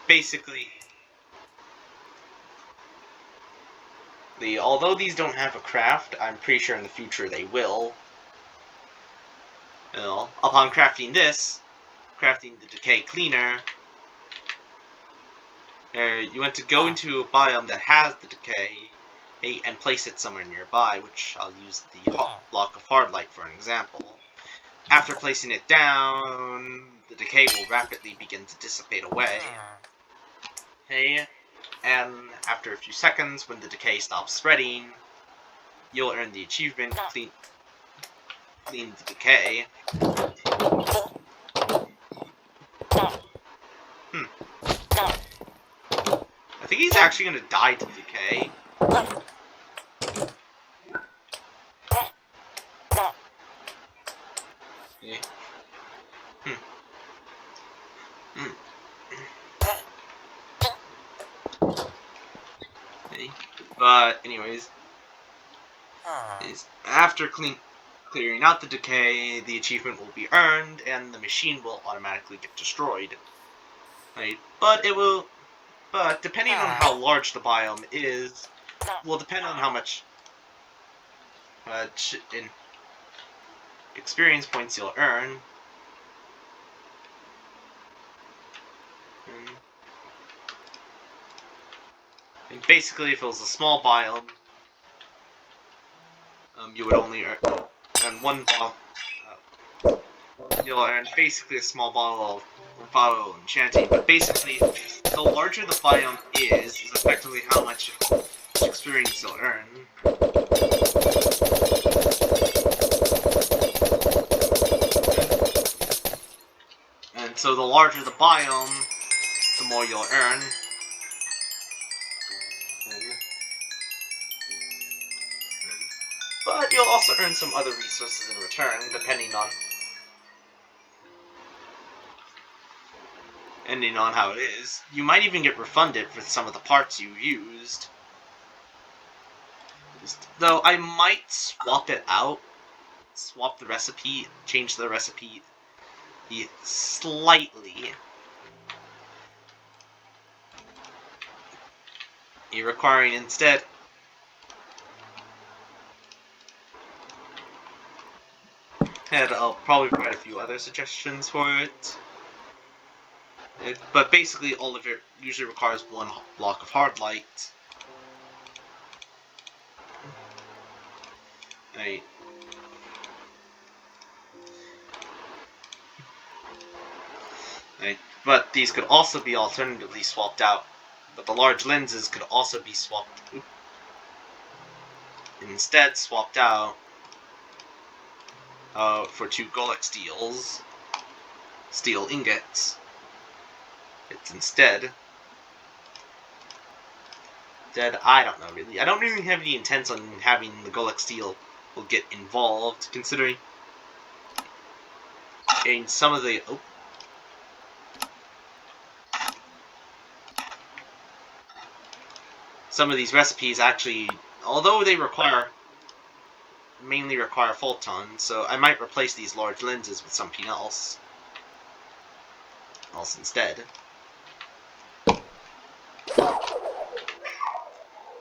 basically, although these don't have a craft, I'm pretty sure in the future they will. Well, upon crafting this, crafting the decay cleaner, you want to go into a biome that has the decay and place it somewhere nearby, which I'll use the block of hard light for an example. After placing it down, the decay will rapidly begin to dissipate away. Okay, and after a few seconds, when the decay stops spreading, you'll earn the achievement clean the decay. I think he's actually going to die to decay. Okay. Okay. But anyways, after clearing out the decay, the achievement will be earned, and the machine will automatically get destroyed. Right? But depending on how large the biome is, will depend on how much in experience points you'll earn. And basically, if it was a small biome, you would only earn one bottle. You'll earn basically a small bottle of enchanting. But basically, the larger the biome is effectively how much experience you'll earn. And so the larger the biome, the more you'll earn. But you'll also earn some other resources in return, depending on how it is. You might even get refunded for some of the parts you used. Though I might swap it out. Swap the recipe, change the recipe slightly. You're requiring instead and I'll probably provide a few other suggestions for it. But basically, all of it usually requires one block of hard light. Right. Right. But these could also be alternatively swapped out. But the large lenses could also be instead swapped out for 2 Golek steel ingots. It's instead, I don't know really. I don't really have any intent on having the Golek steel will get involved, considering in some of the some of these recipes actually, although they mainly require photon, so I might replace these large lenses with something else instead.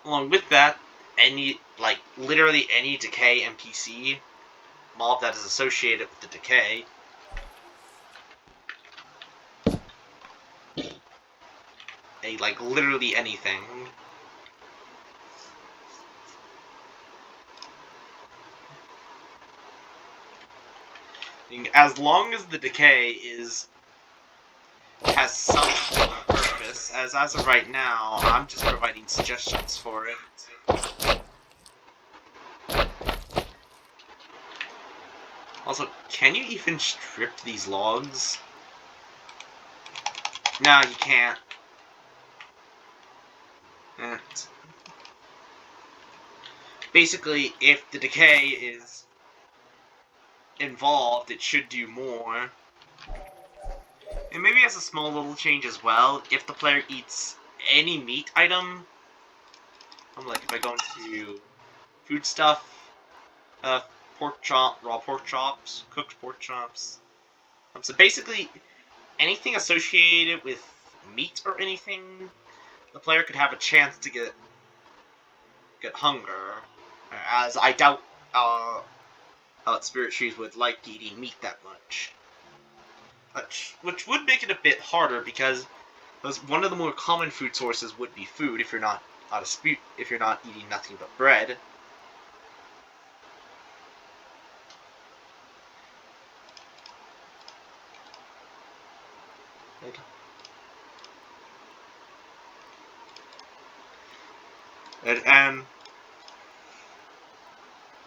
Along with that, literally any decay NPC mob that is associated with the decay literally anything. As long as the decay has some purpose, as of right now, I'm just providing suggestions for it. Also, can you even strip these logs? No, you can't. Basically, if the decay is involved, it should do more. And maybe as a small little change as well, if the player eats any meat item, like if I go into food stuff, pork chop, raw pork chops, cooked pork chops. So basically, anything associated with meat or anything, the player could have a chance to get hunger. As I doubt spirit trees would like eating meat that much. Which would make it a bit harder because one of the more common food sources would be food if you're not if you're not eating nothing but bread.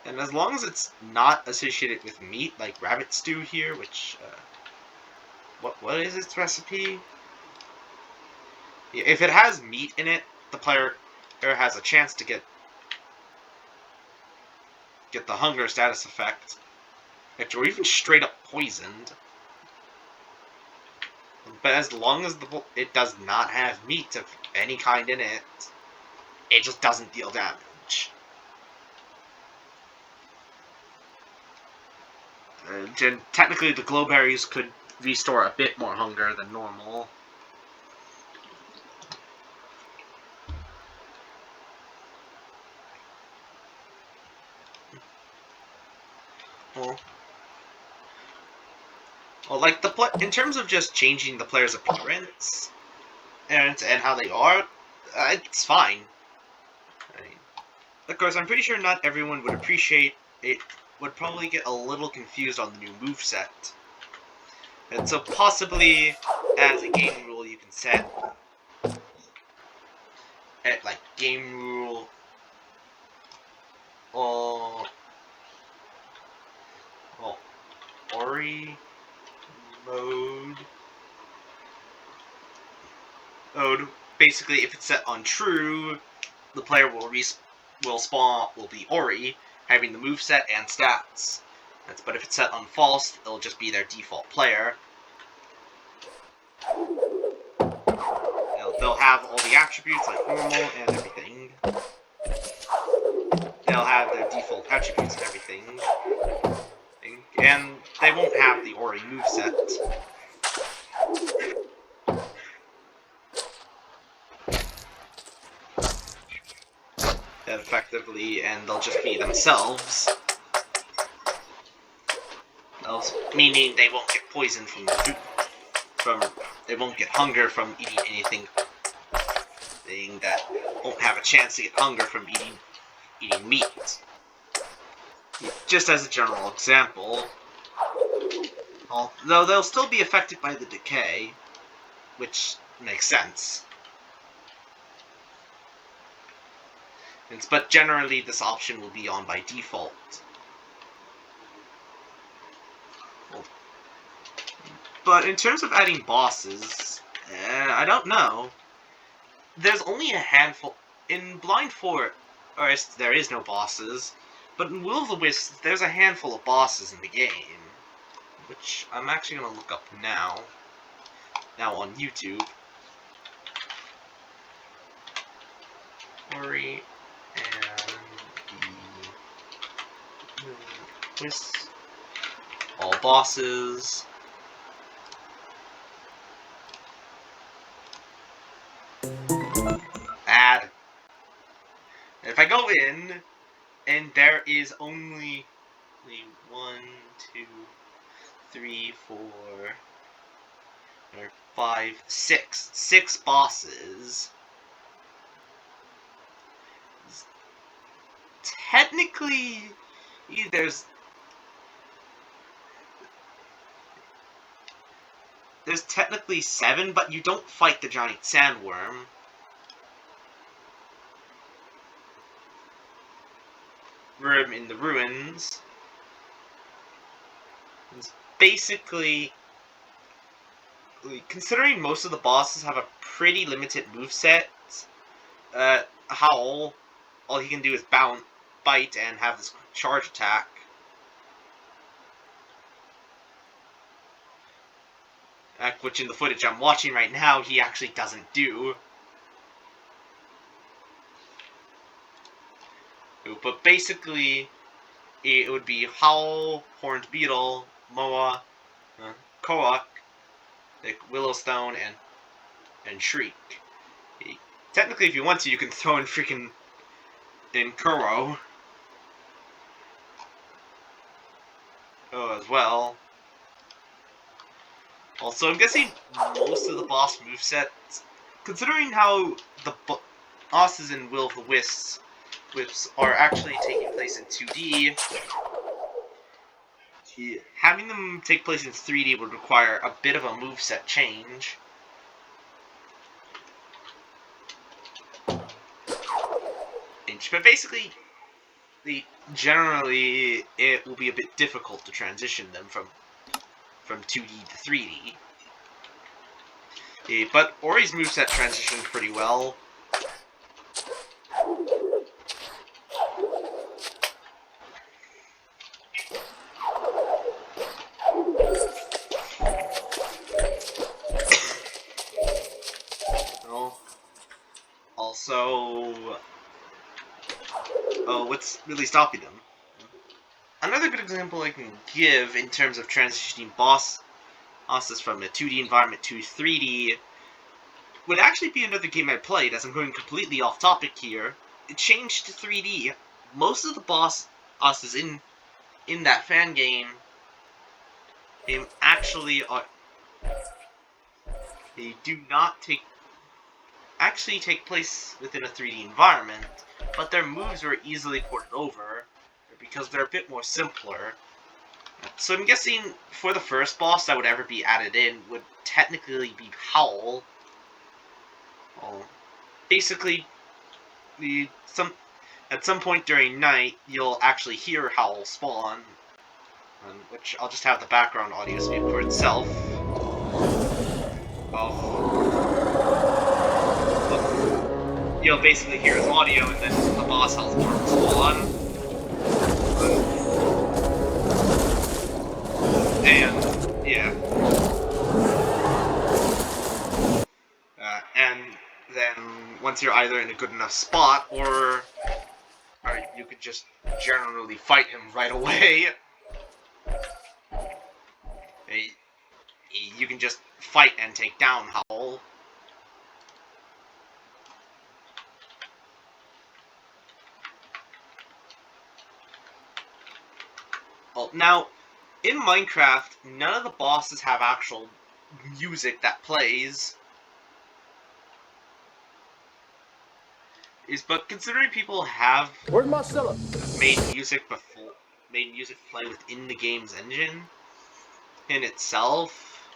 And as long as it's not associated with meat, like rabbit stew here, which what is its recipe? If it has meat in it, the player has a chance to get the hunger status effect, or even straight up poisoned. But as long as it does not have meat of any kind in it, it just doesn't deal damage. And technically, the glowberries could restore a bit more hunger than normal. Well, like in terms of just changing the player's appearance and how they are, it's fine. I mean, of course, I'm pretty sure not everyone would appreciate it. Would probably get a little confused on the new moveset. And so possibly, as a game rule, you can set at like game rule Ori Mod. Basically, if it's set on true, the player will be Ori, having the moveset and stats. But if it's set on false, it'll just be their default player. They'll have all the attributes like normal and everything. They'll have their default attributes and everything. And they won't have the Ori moveset. Effectively, and they'll just be themselves. Meaning they won't get poisoned from the food. They won't get hunger from eating anything that won't have a chance to get hunger from eating meat. Just as a general example, though they'll still be affected by the decay, which makes sense. But generally, this option will be on by default. But in terms of adding bosses, I don't know. There's only a handful. In Blind Forest, there is no bosses, but in Will-o'-the-Wisp, there's a handful of bosses in the game, which I'm actually going to look up now on YouTube. Ori and the Wisp. All bosses. Add. If I go in, and there is only 1, 2, 3, 4, 5, 6 bosses. Technically, there's technically 7, but you don't fight the giant sandworm. Room in the ruins. It's basically, considering most of the bosses have a pretty limited moveset, Howl, all he can do is bite and have this charge attack. which in the footage I'm watching right now, he actually doesn't do. But basically, it would be Howl, Horned Beetle, Moa, Koak, like Willowstone, and Shriek. Technically, if you want to, you can throw in freaking Kuro as well. Also, I'm guessing most of the boss movesets, considering how the bosses in Will of the Wisps are actually taking place in 2D, having them take place in 3D would require a bit of a moveset change. But basically, generally, it will be a bit difficult to transition them from 2D to 3D. But Ori's moveset transitioned pretty well. Also, what's really stopping them? Another good example I can give in terms of transitioning bosses from a 2D environment to 3D would actually be another game I played, as I'm going completely off topic here. It changed to 3D. Most of the bosses in that fan game actually are... They do not actually take place within a 3D environment, but their moves are easily ported over because they're a bit more simpler. So I'm guessing for the first boss that would ever be added in would technically be Howl. Basically, at some point during night, you'll actually hear Howl spawn, which I'll just have the background audio speak for itself. You'll basically hear his audio, and then the boss Howl's will spawn. And, yeah. And then, once you're either in a good enough spot, or you could just generally fight him right away. You can just fight and take down Howl. Well, now, in Minecraft, none of the bosses have actual music that plays. But considering people have made music play within the game's engine in itself,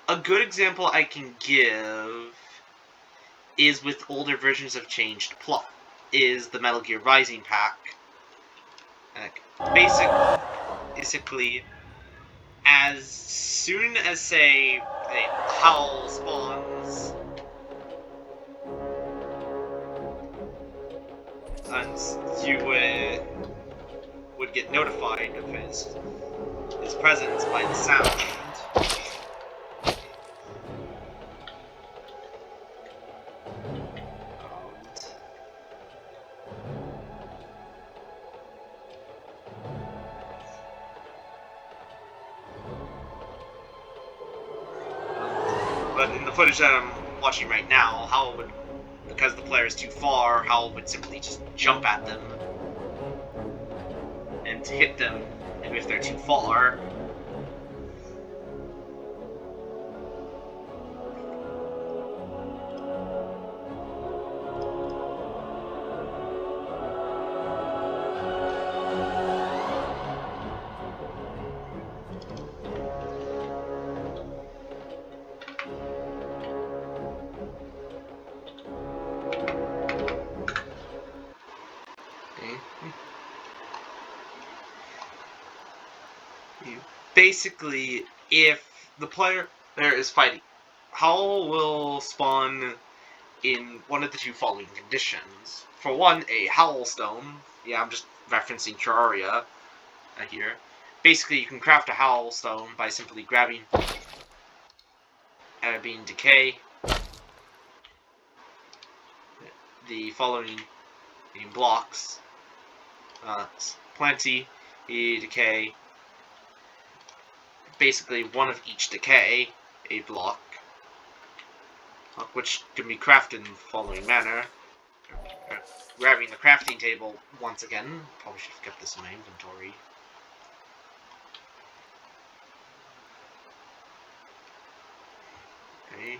a good example I can give is with older versions of Changed Plot, is the Metal Gear Rising pack. Basically, as soon as, say, a Howl spawns, and you would get notified of his presence by the sound. But in the footage that I'm watching right now, Howl would, because the player is too far, Howl would simply just jump at them and hit them if they're too far. Basically, if the player there is fighting, Howl will spawn in one of the two following conditions. For one, a Howl Stone. Yeah, I'm just referencing Terraria here. basically you can craft a Howl Stone by simply grabbing decay, the following blocks, plenty, decay, basically one of each decay, a block, which can be crafted in the following manner. Grabbing the crafting table once again. Probably should have kept this in my inventory. Okay.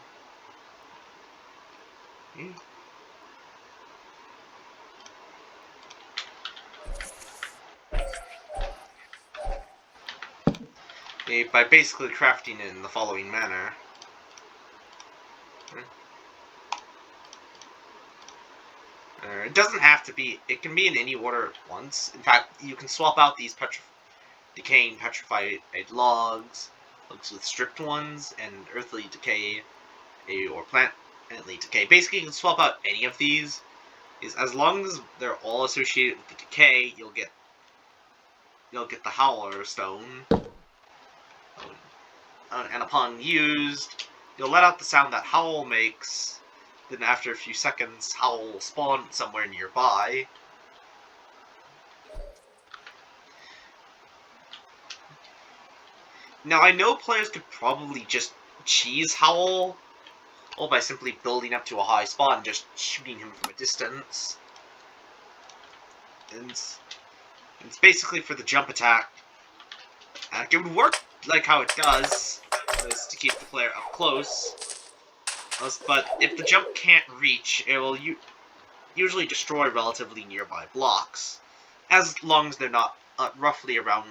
By basically crafting it in the following manner. It doesn't have to be, it can be in any order at once. In fact, you can swap out these decaying petrified logs with stripped ones, and earthly decay, or plantly decay. Basically, you can swap out any of these. As long as they're all associated with the decay, you'll get the Howler Stone. And upon used, you'll let out the sound that Howl makes. Then after a few seconds, Howl will spawn somewhere nearby. Now, I know players could probably just cheese Howl by simply building up to a high spot and just shooting him from a distance. And it's basically for the jump attack. It would work like how it does, is to keep the player up close. But if the jump can't reach, it will usually destroy relatively nearby blocks, as long as they're not roughly around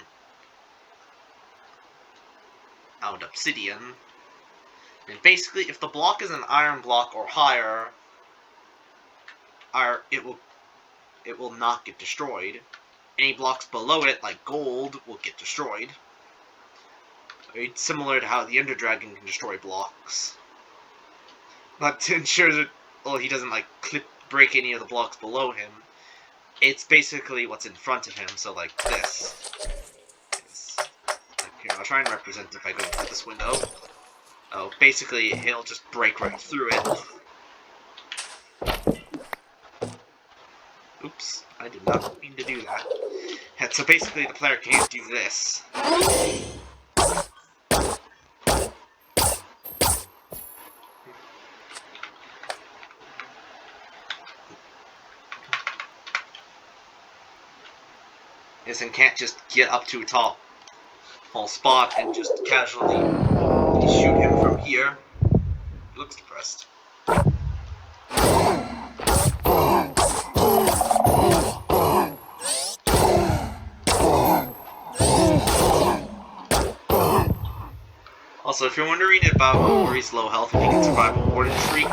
obsidian. And basically, if the block is an iron block or higher, it will not get destroyed. Any blocks below it, like gold, will get destroyed. It's similar to how the Ender Dragon can destroy blocks. But to ensure that he doesn't break any of the blocks below him, it's basically what's in front of him. So like this. Here, I'll try and represent if I go through this window. Oh, basically he'll just break right through it. Oops, I did not mean to do that. And so basically the player can't do this. And can't just get up to a tall spot and just casually shoot him from here. He looks depressed. Also, if you're wondering about Ori's low health, if you can survive a Warden Shriek,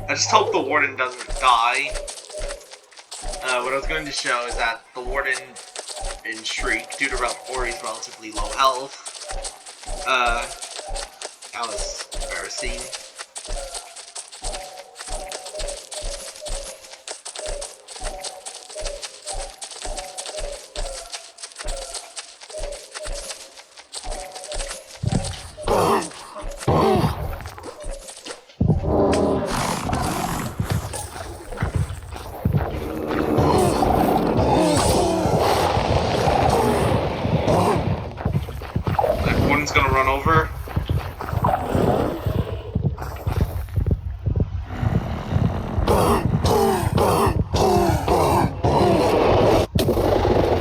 I just hope the Warden doesn't die. What I was going to show is that the Warden in Shriek, due to Ori's relatively low health, that was embarrassing. Gonna run over.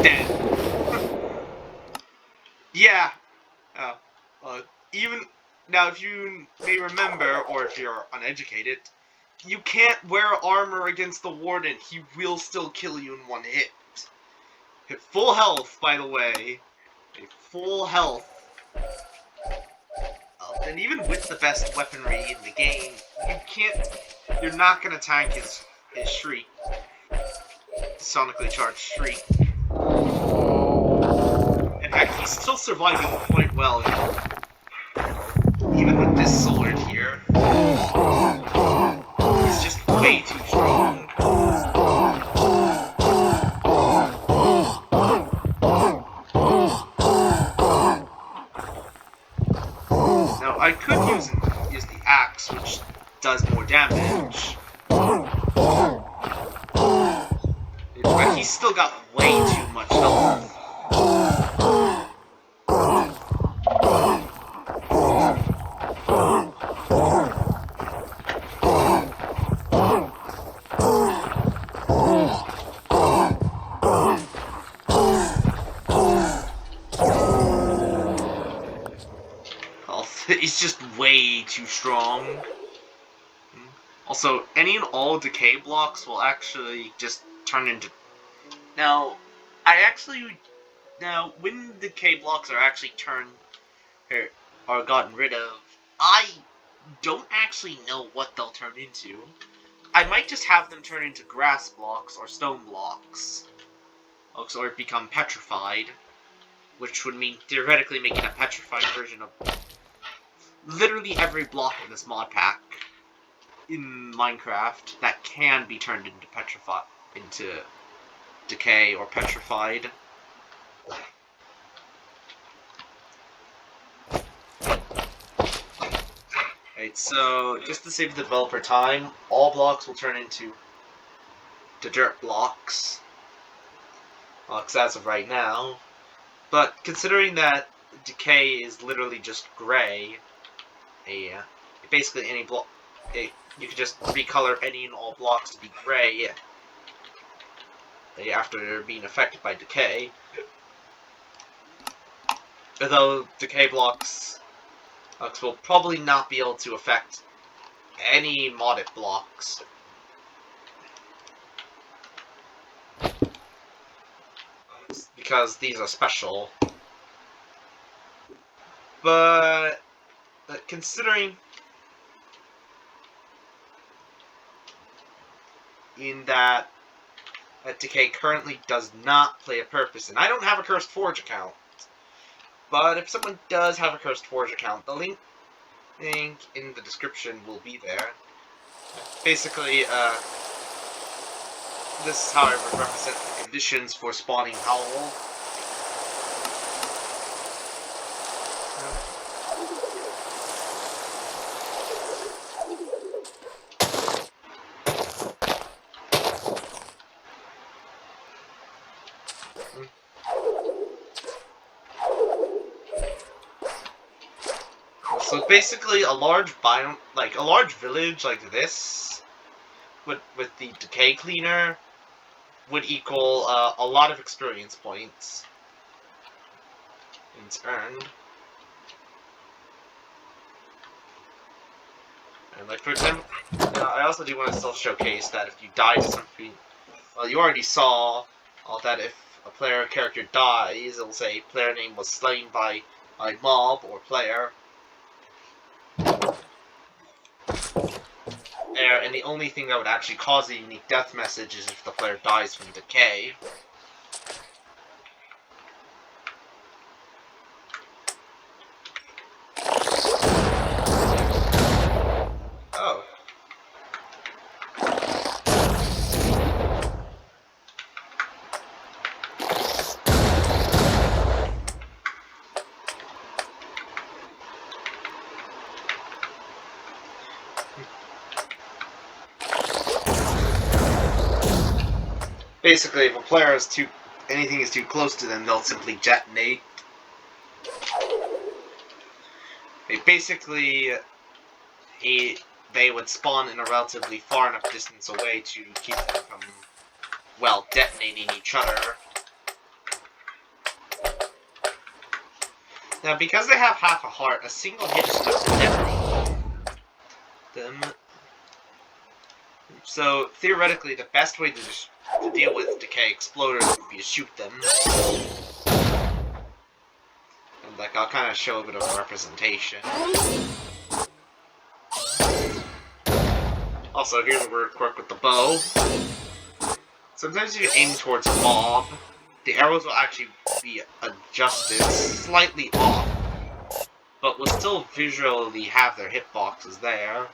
Dead. Yeah. Even now, if you may remember, or if you're uneducated, you can't wear armor against the Warden. He will still kill you in one hit. Hit full health, by the way. Full health. And even with the best weaponry in the game, you're not gonna tank his Shriek. Sonically charged Shriek. still surviving quite well, even with this sword here. He's just way too strong. Now, I could use the axe, which does more damage. But he's still got way too much health. He's just way too strong. Also, any and all decay blocks will actually just turn into... Now, when decay blocks are actually gotten rid of, I don't actually know what they'll turn into. I might just have them turn into grass blocks or stone blocks. Or become petrified, which would mean theoretically making a petrified version of literally every block in this mod pack in Minecraft that can be turned into decay or petrified. Right, so just to save the developer time, all blocks will turn into dirt blocks. As of right now. But considering that decay is literally just gray, basically any block, you could just recolor any and all blocks to be gray after they're being affected by decay. Although decay blocks will probably not be able to affect any modded blocks. Because these are special. But considering in that decay currently does not play a purpose, and I don't have a Cursed Forge account. But if someone does have a Cursed Forge account, the link in the description will be there. Basically, this is how I would represent the conditions for spawning Howl. So basically, a large biome, like a large village like this, with the decay cleaner, would equal a lot of experience points. It's earned. And like for example, I also do want to still showcase that if you die to something, well, you already saw that if a player character dies, it'll say player name was slain by a mob or player. And the only thing that would actually cause a unique death message is if the player dies from decay. Oh. Basically, if a player is anything is too close to them, they'll simply detonate. They would spawn in a relatively far enough distance away to keep them from, well, detonating each other. Now, because they have half a heart, a single hit is enough to detonate them. So, theoretically, the best way to deal with decay exploders would be to shoot them. And, like, I'll kind of show a bit of a representation. Also, here's a word quirk with the bow. Sometimes if you aim towards a mob, the arrows will actually be adjusted slightly off, but will still visually have their hitboxes there.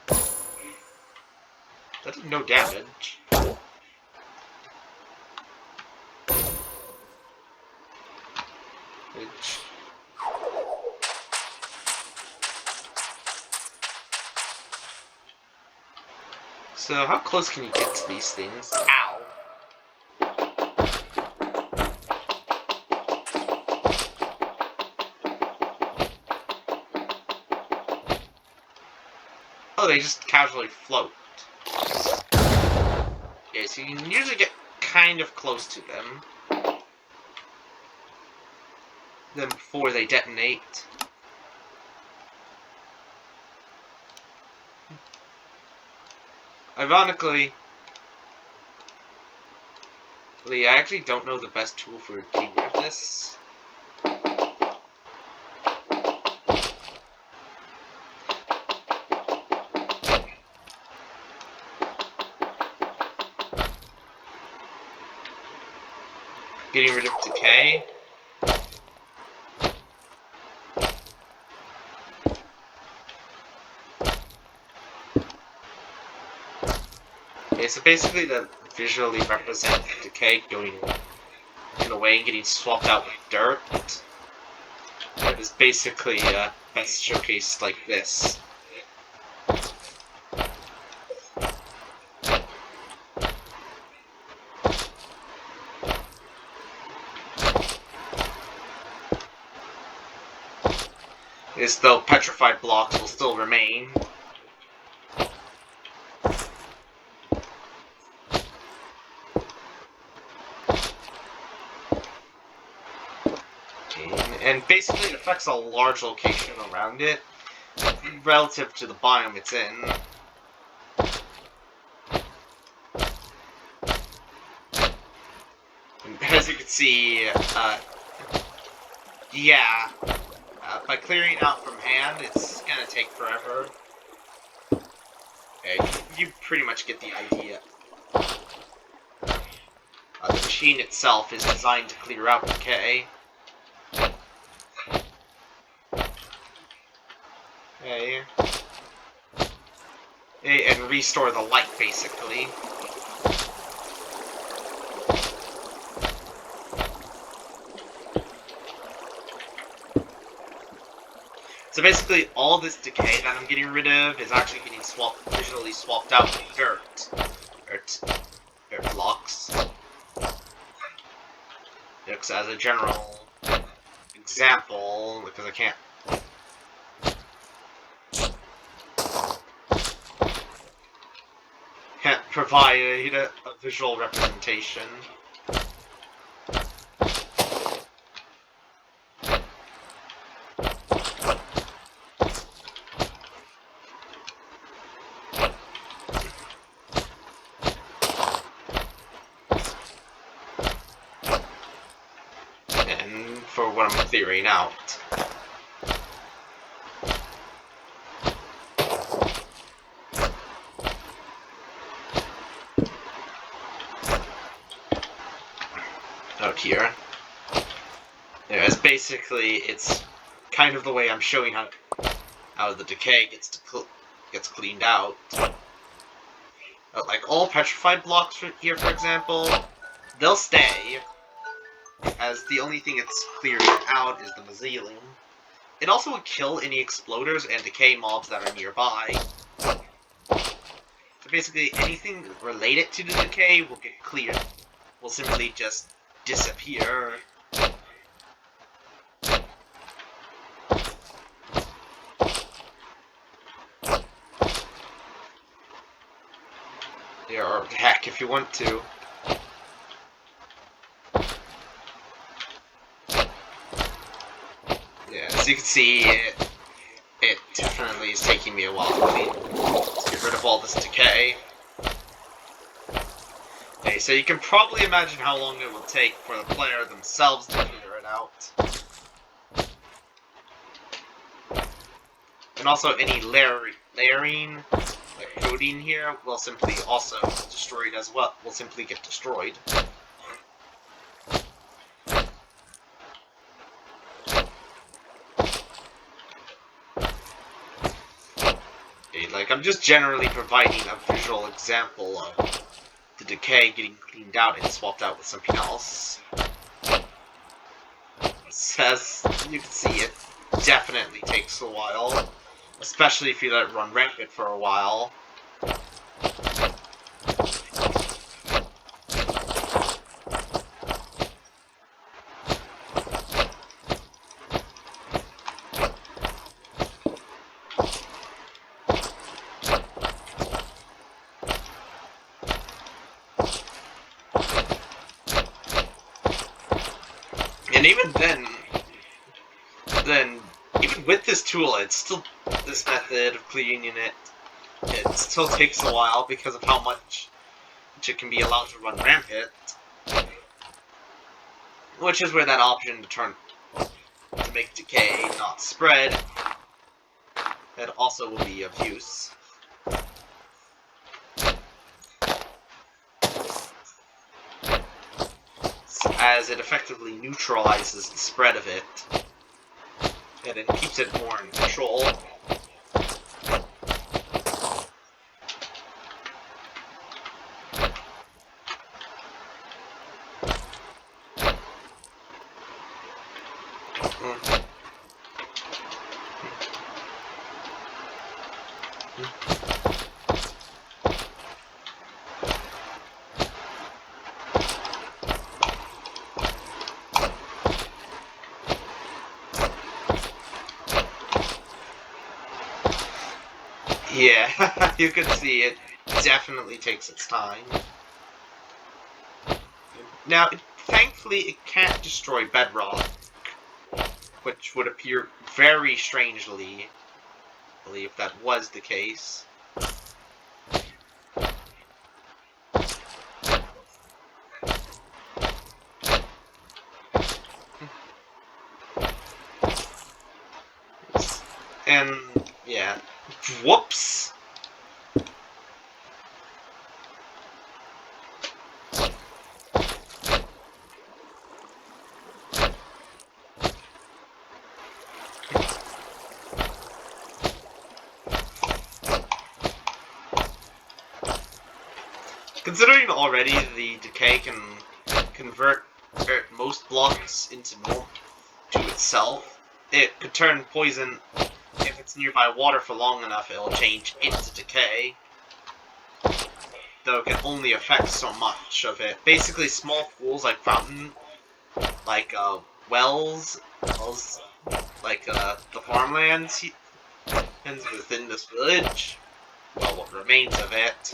That did no damage. So how close can you get to these things? Ow! Oh, they just casually float. Yeah, so you can usually get kind of close to them. Then before they detonate. Ironically, I actually don't know the best tool for getting rid of this. Getting rid of decay. Okay, so basically to visually represent decay going in a way and getting swapped out with dirt. It is basically best showcased like this. Is though petrified blocks will still remain. And basically it affects a large location around it, relative to the biome it's in. And as you can see, by clearing out from hand, it's gonna take forever. Okay, you pretty much get the idea. The machine itself is designed to clear out decay. Okay. And restore the light, basically. So basically, all this decay that I'm getting rid of is actually getting visually swapped out with dirt blocks. Just as a general example, because I can't provide a visual representation. And for what I'm clearing out. Out here. As basically, it's kind of the way I'm showing how the decay gets cleaned out. Like all petrified blocks here, for example, they'll stay, as the only thing it's clearing out is the mycelium. It also will kill any exploders and decay mobs that are nearby. So basically, anything related to the decay will get cleared. Will simply just disappear. Yeah, or heck, if you want to. Yeah, as you can see, it definitely is taking me a while to get rid of all this decay. Okay, so you can probably imagine how long it will take for the player themselves to figure it out. And also any layering, like coding here, will simply also destroyed as well. Will simply get destroyed. Like, I'm just generally providing a visual example of the decay getting cleaned out and swapped out with something else. As you can see, it definitely takes a while, especially if you let it run rampant for a while. And even then even with this tool, it's still, this method of cleaning it still takes a while because of how much it can be allowed to run rampant. Which is where that option to make decay not spread, that also will be of use. As it effectively neutralizes the spread of it, and it keeps it more in control. Yeah, you can see it definitely takes its time. Now, thankfully, it can't destroy bedrock, which would appear very strangely, if that was the case. And, yeah. Whoops! Considering already the decay can convert most blocks into normal to itself, it could turn poison. If it's nearby water for long enough, it'll change into decay. Though it can only affect so much of it. Basically, small pools like fountain, like wells, like the farmlands and within this village. Well, what remains of it.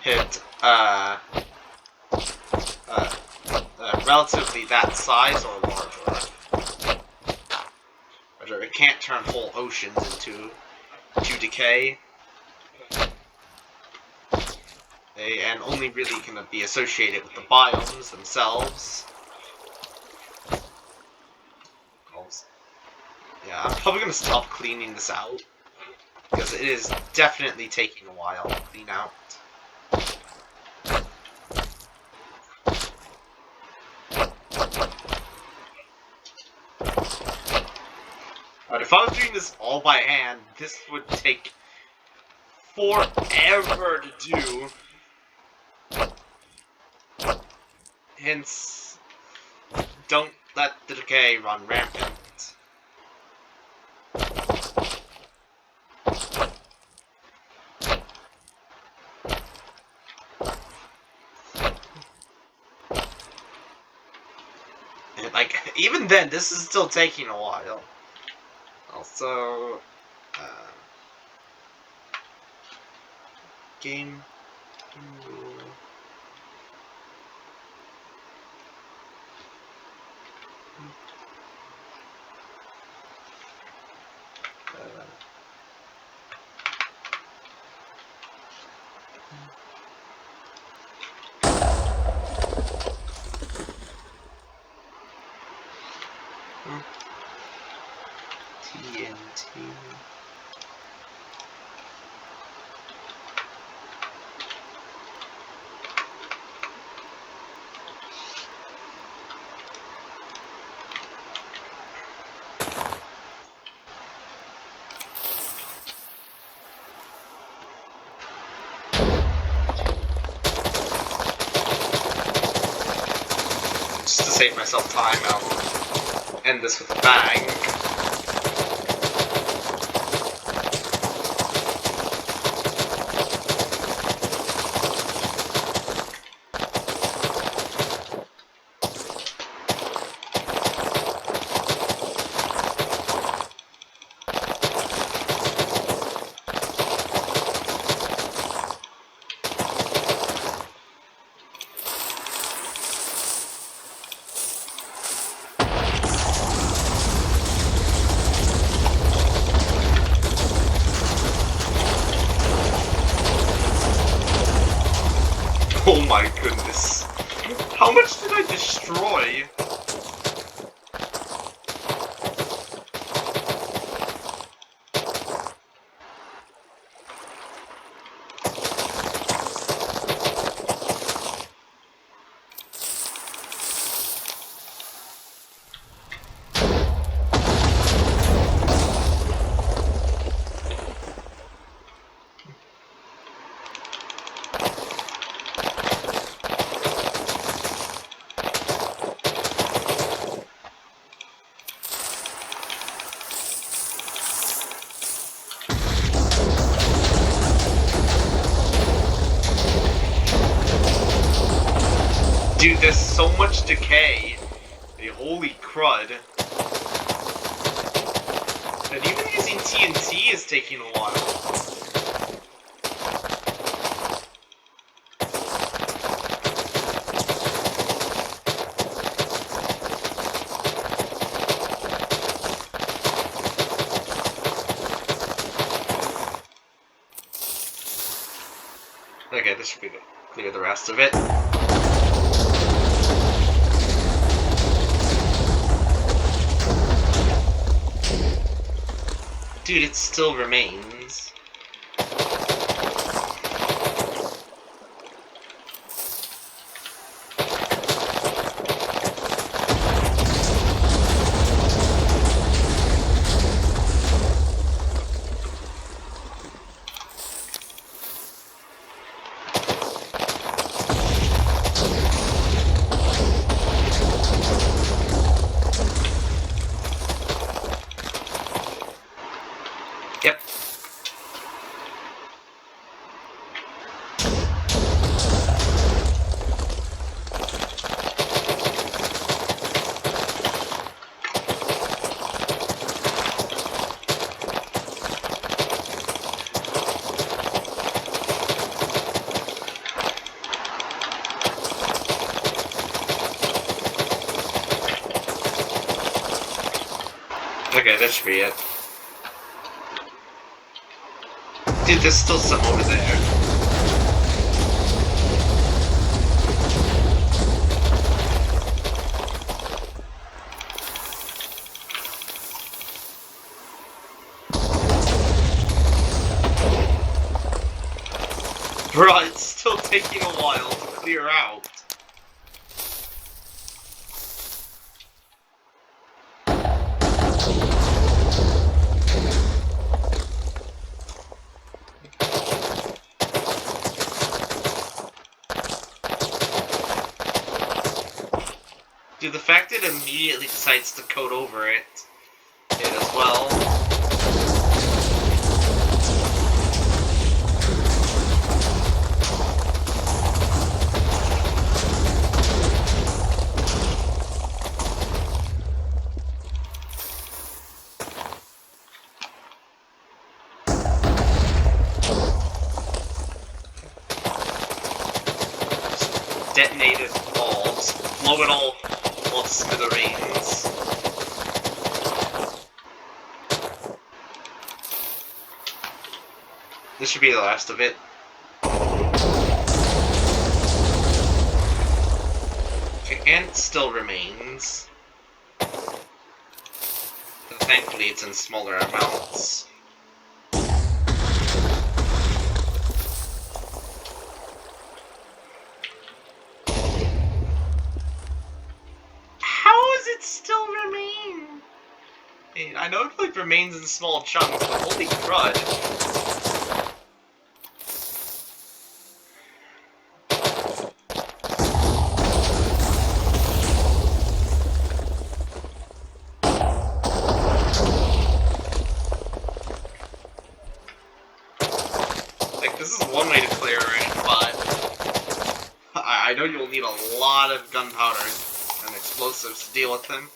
Hit relatively that size or larger. It can't turn whole oceans into decay. And only really can be associated with the biomes themselves. Yeah, I'm probably going to stop cleaning this out, because it is definitely taking a while to clean out. But if I was doing this all by hand, this would take forever to do. Hence, don't let the decay run rampant. And, like, even then, this is still taking a while. Also, game rule. TNT. save myself time, I'll end this with a bang. Oh my goodness. How much did I destroy? Dude, there's so much decay. Holy crud. And even using TNT is taking a while. Okay, this should be good. Clear the rest of it. Dude, it still remains. Yep. Okay, that should be it. Dude, there's still some over there. Bruh, it's still taking a while to clear out. Dude, the fact it immediately decides to code over it as well. Detonated balls, blow it all to smithereens. This should be the last of it. Okay, and it still remains. But thankfully it's in smaller amounts. It still remain? I know it like remains in small chunks, but holy crud. Like, this is one way to clear it, but I know you'll need a lot of gunpowder and explosives to deal with them.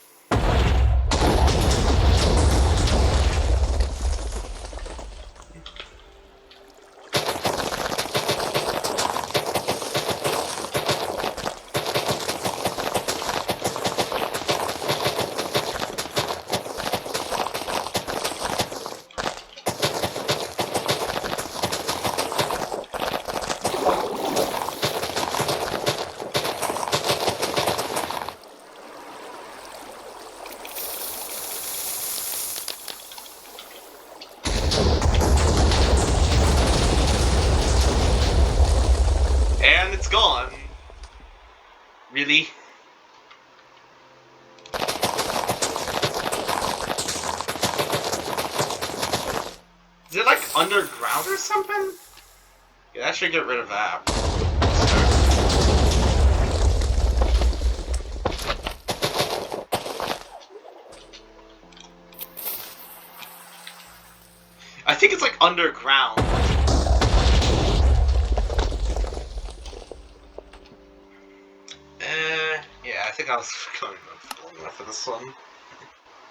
And it's gone. Really? Is it like underground or something? Yeah, that should get rid of that. I think it's like underground. Yeah, I think I was going enough for this one.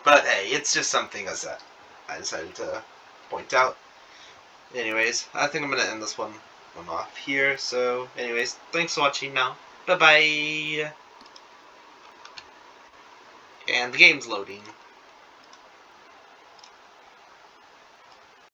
But hey, it's just something I decided to point out. Anyways, I think I'm gonna end this one off here. So, anyways, thanks for watching now. Bye bye. And the game's loading.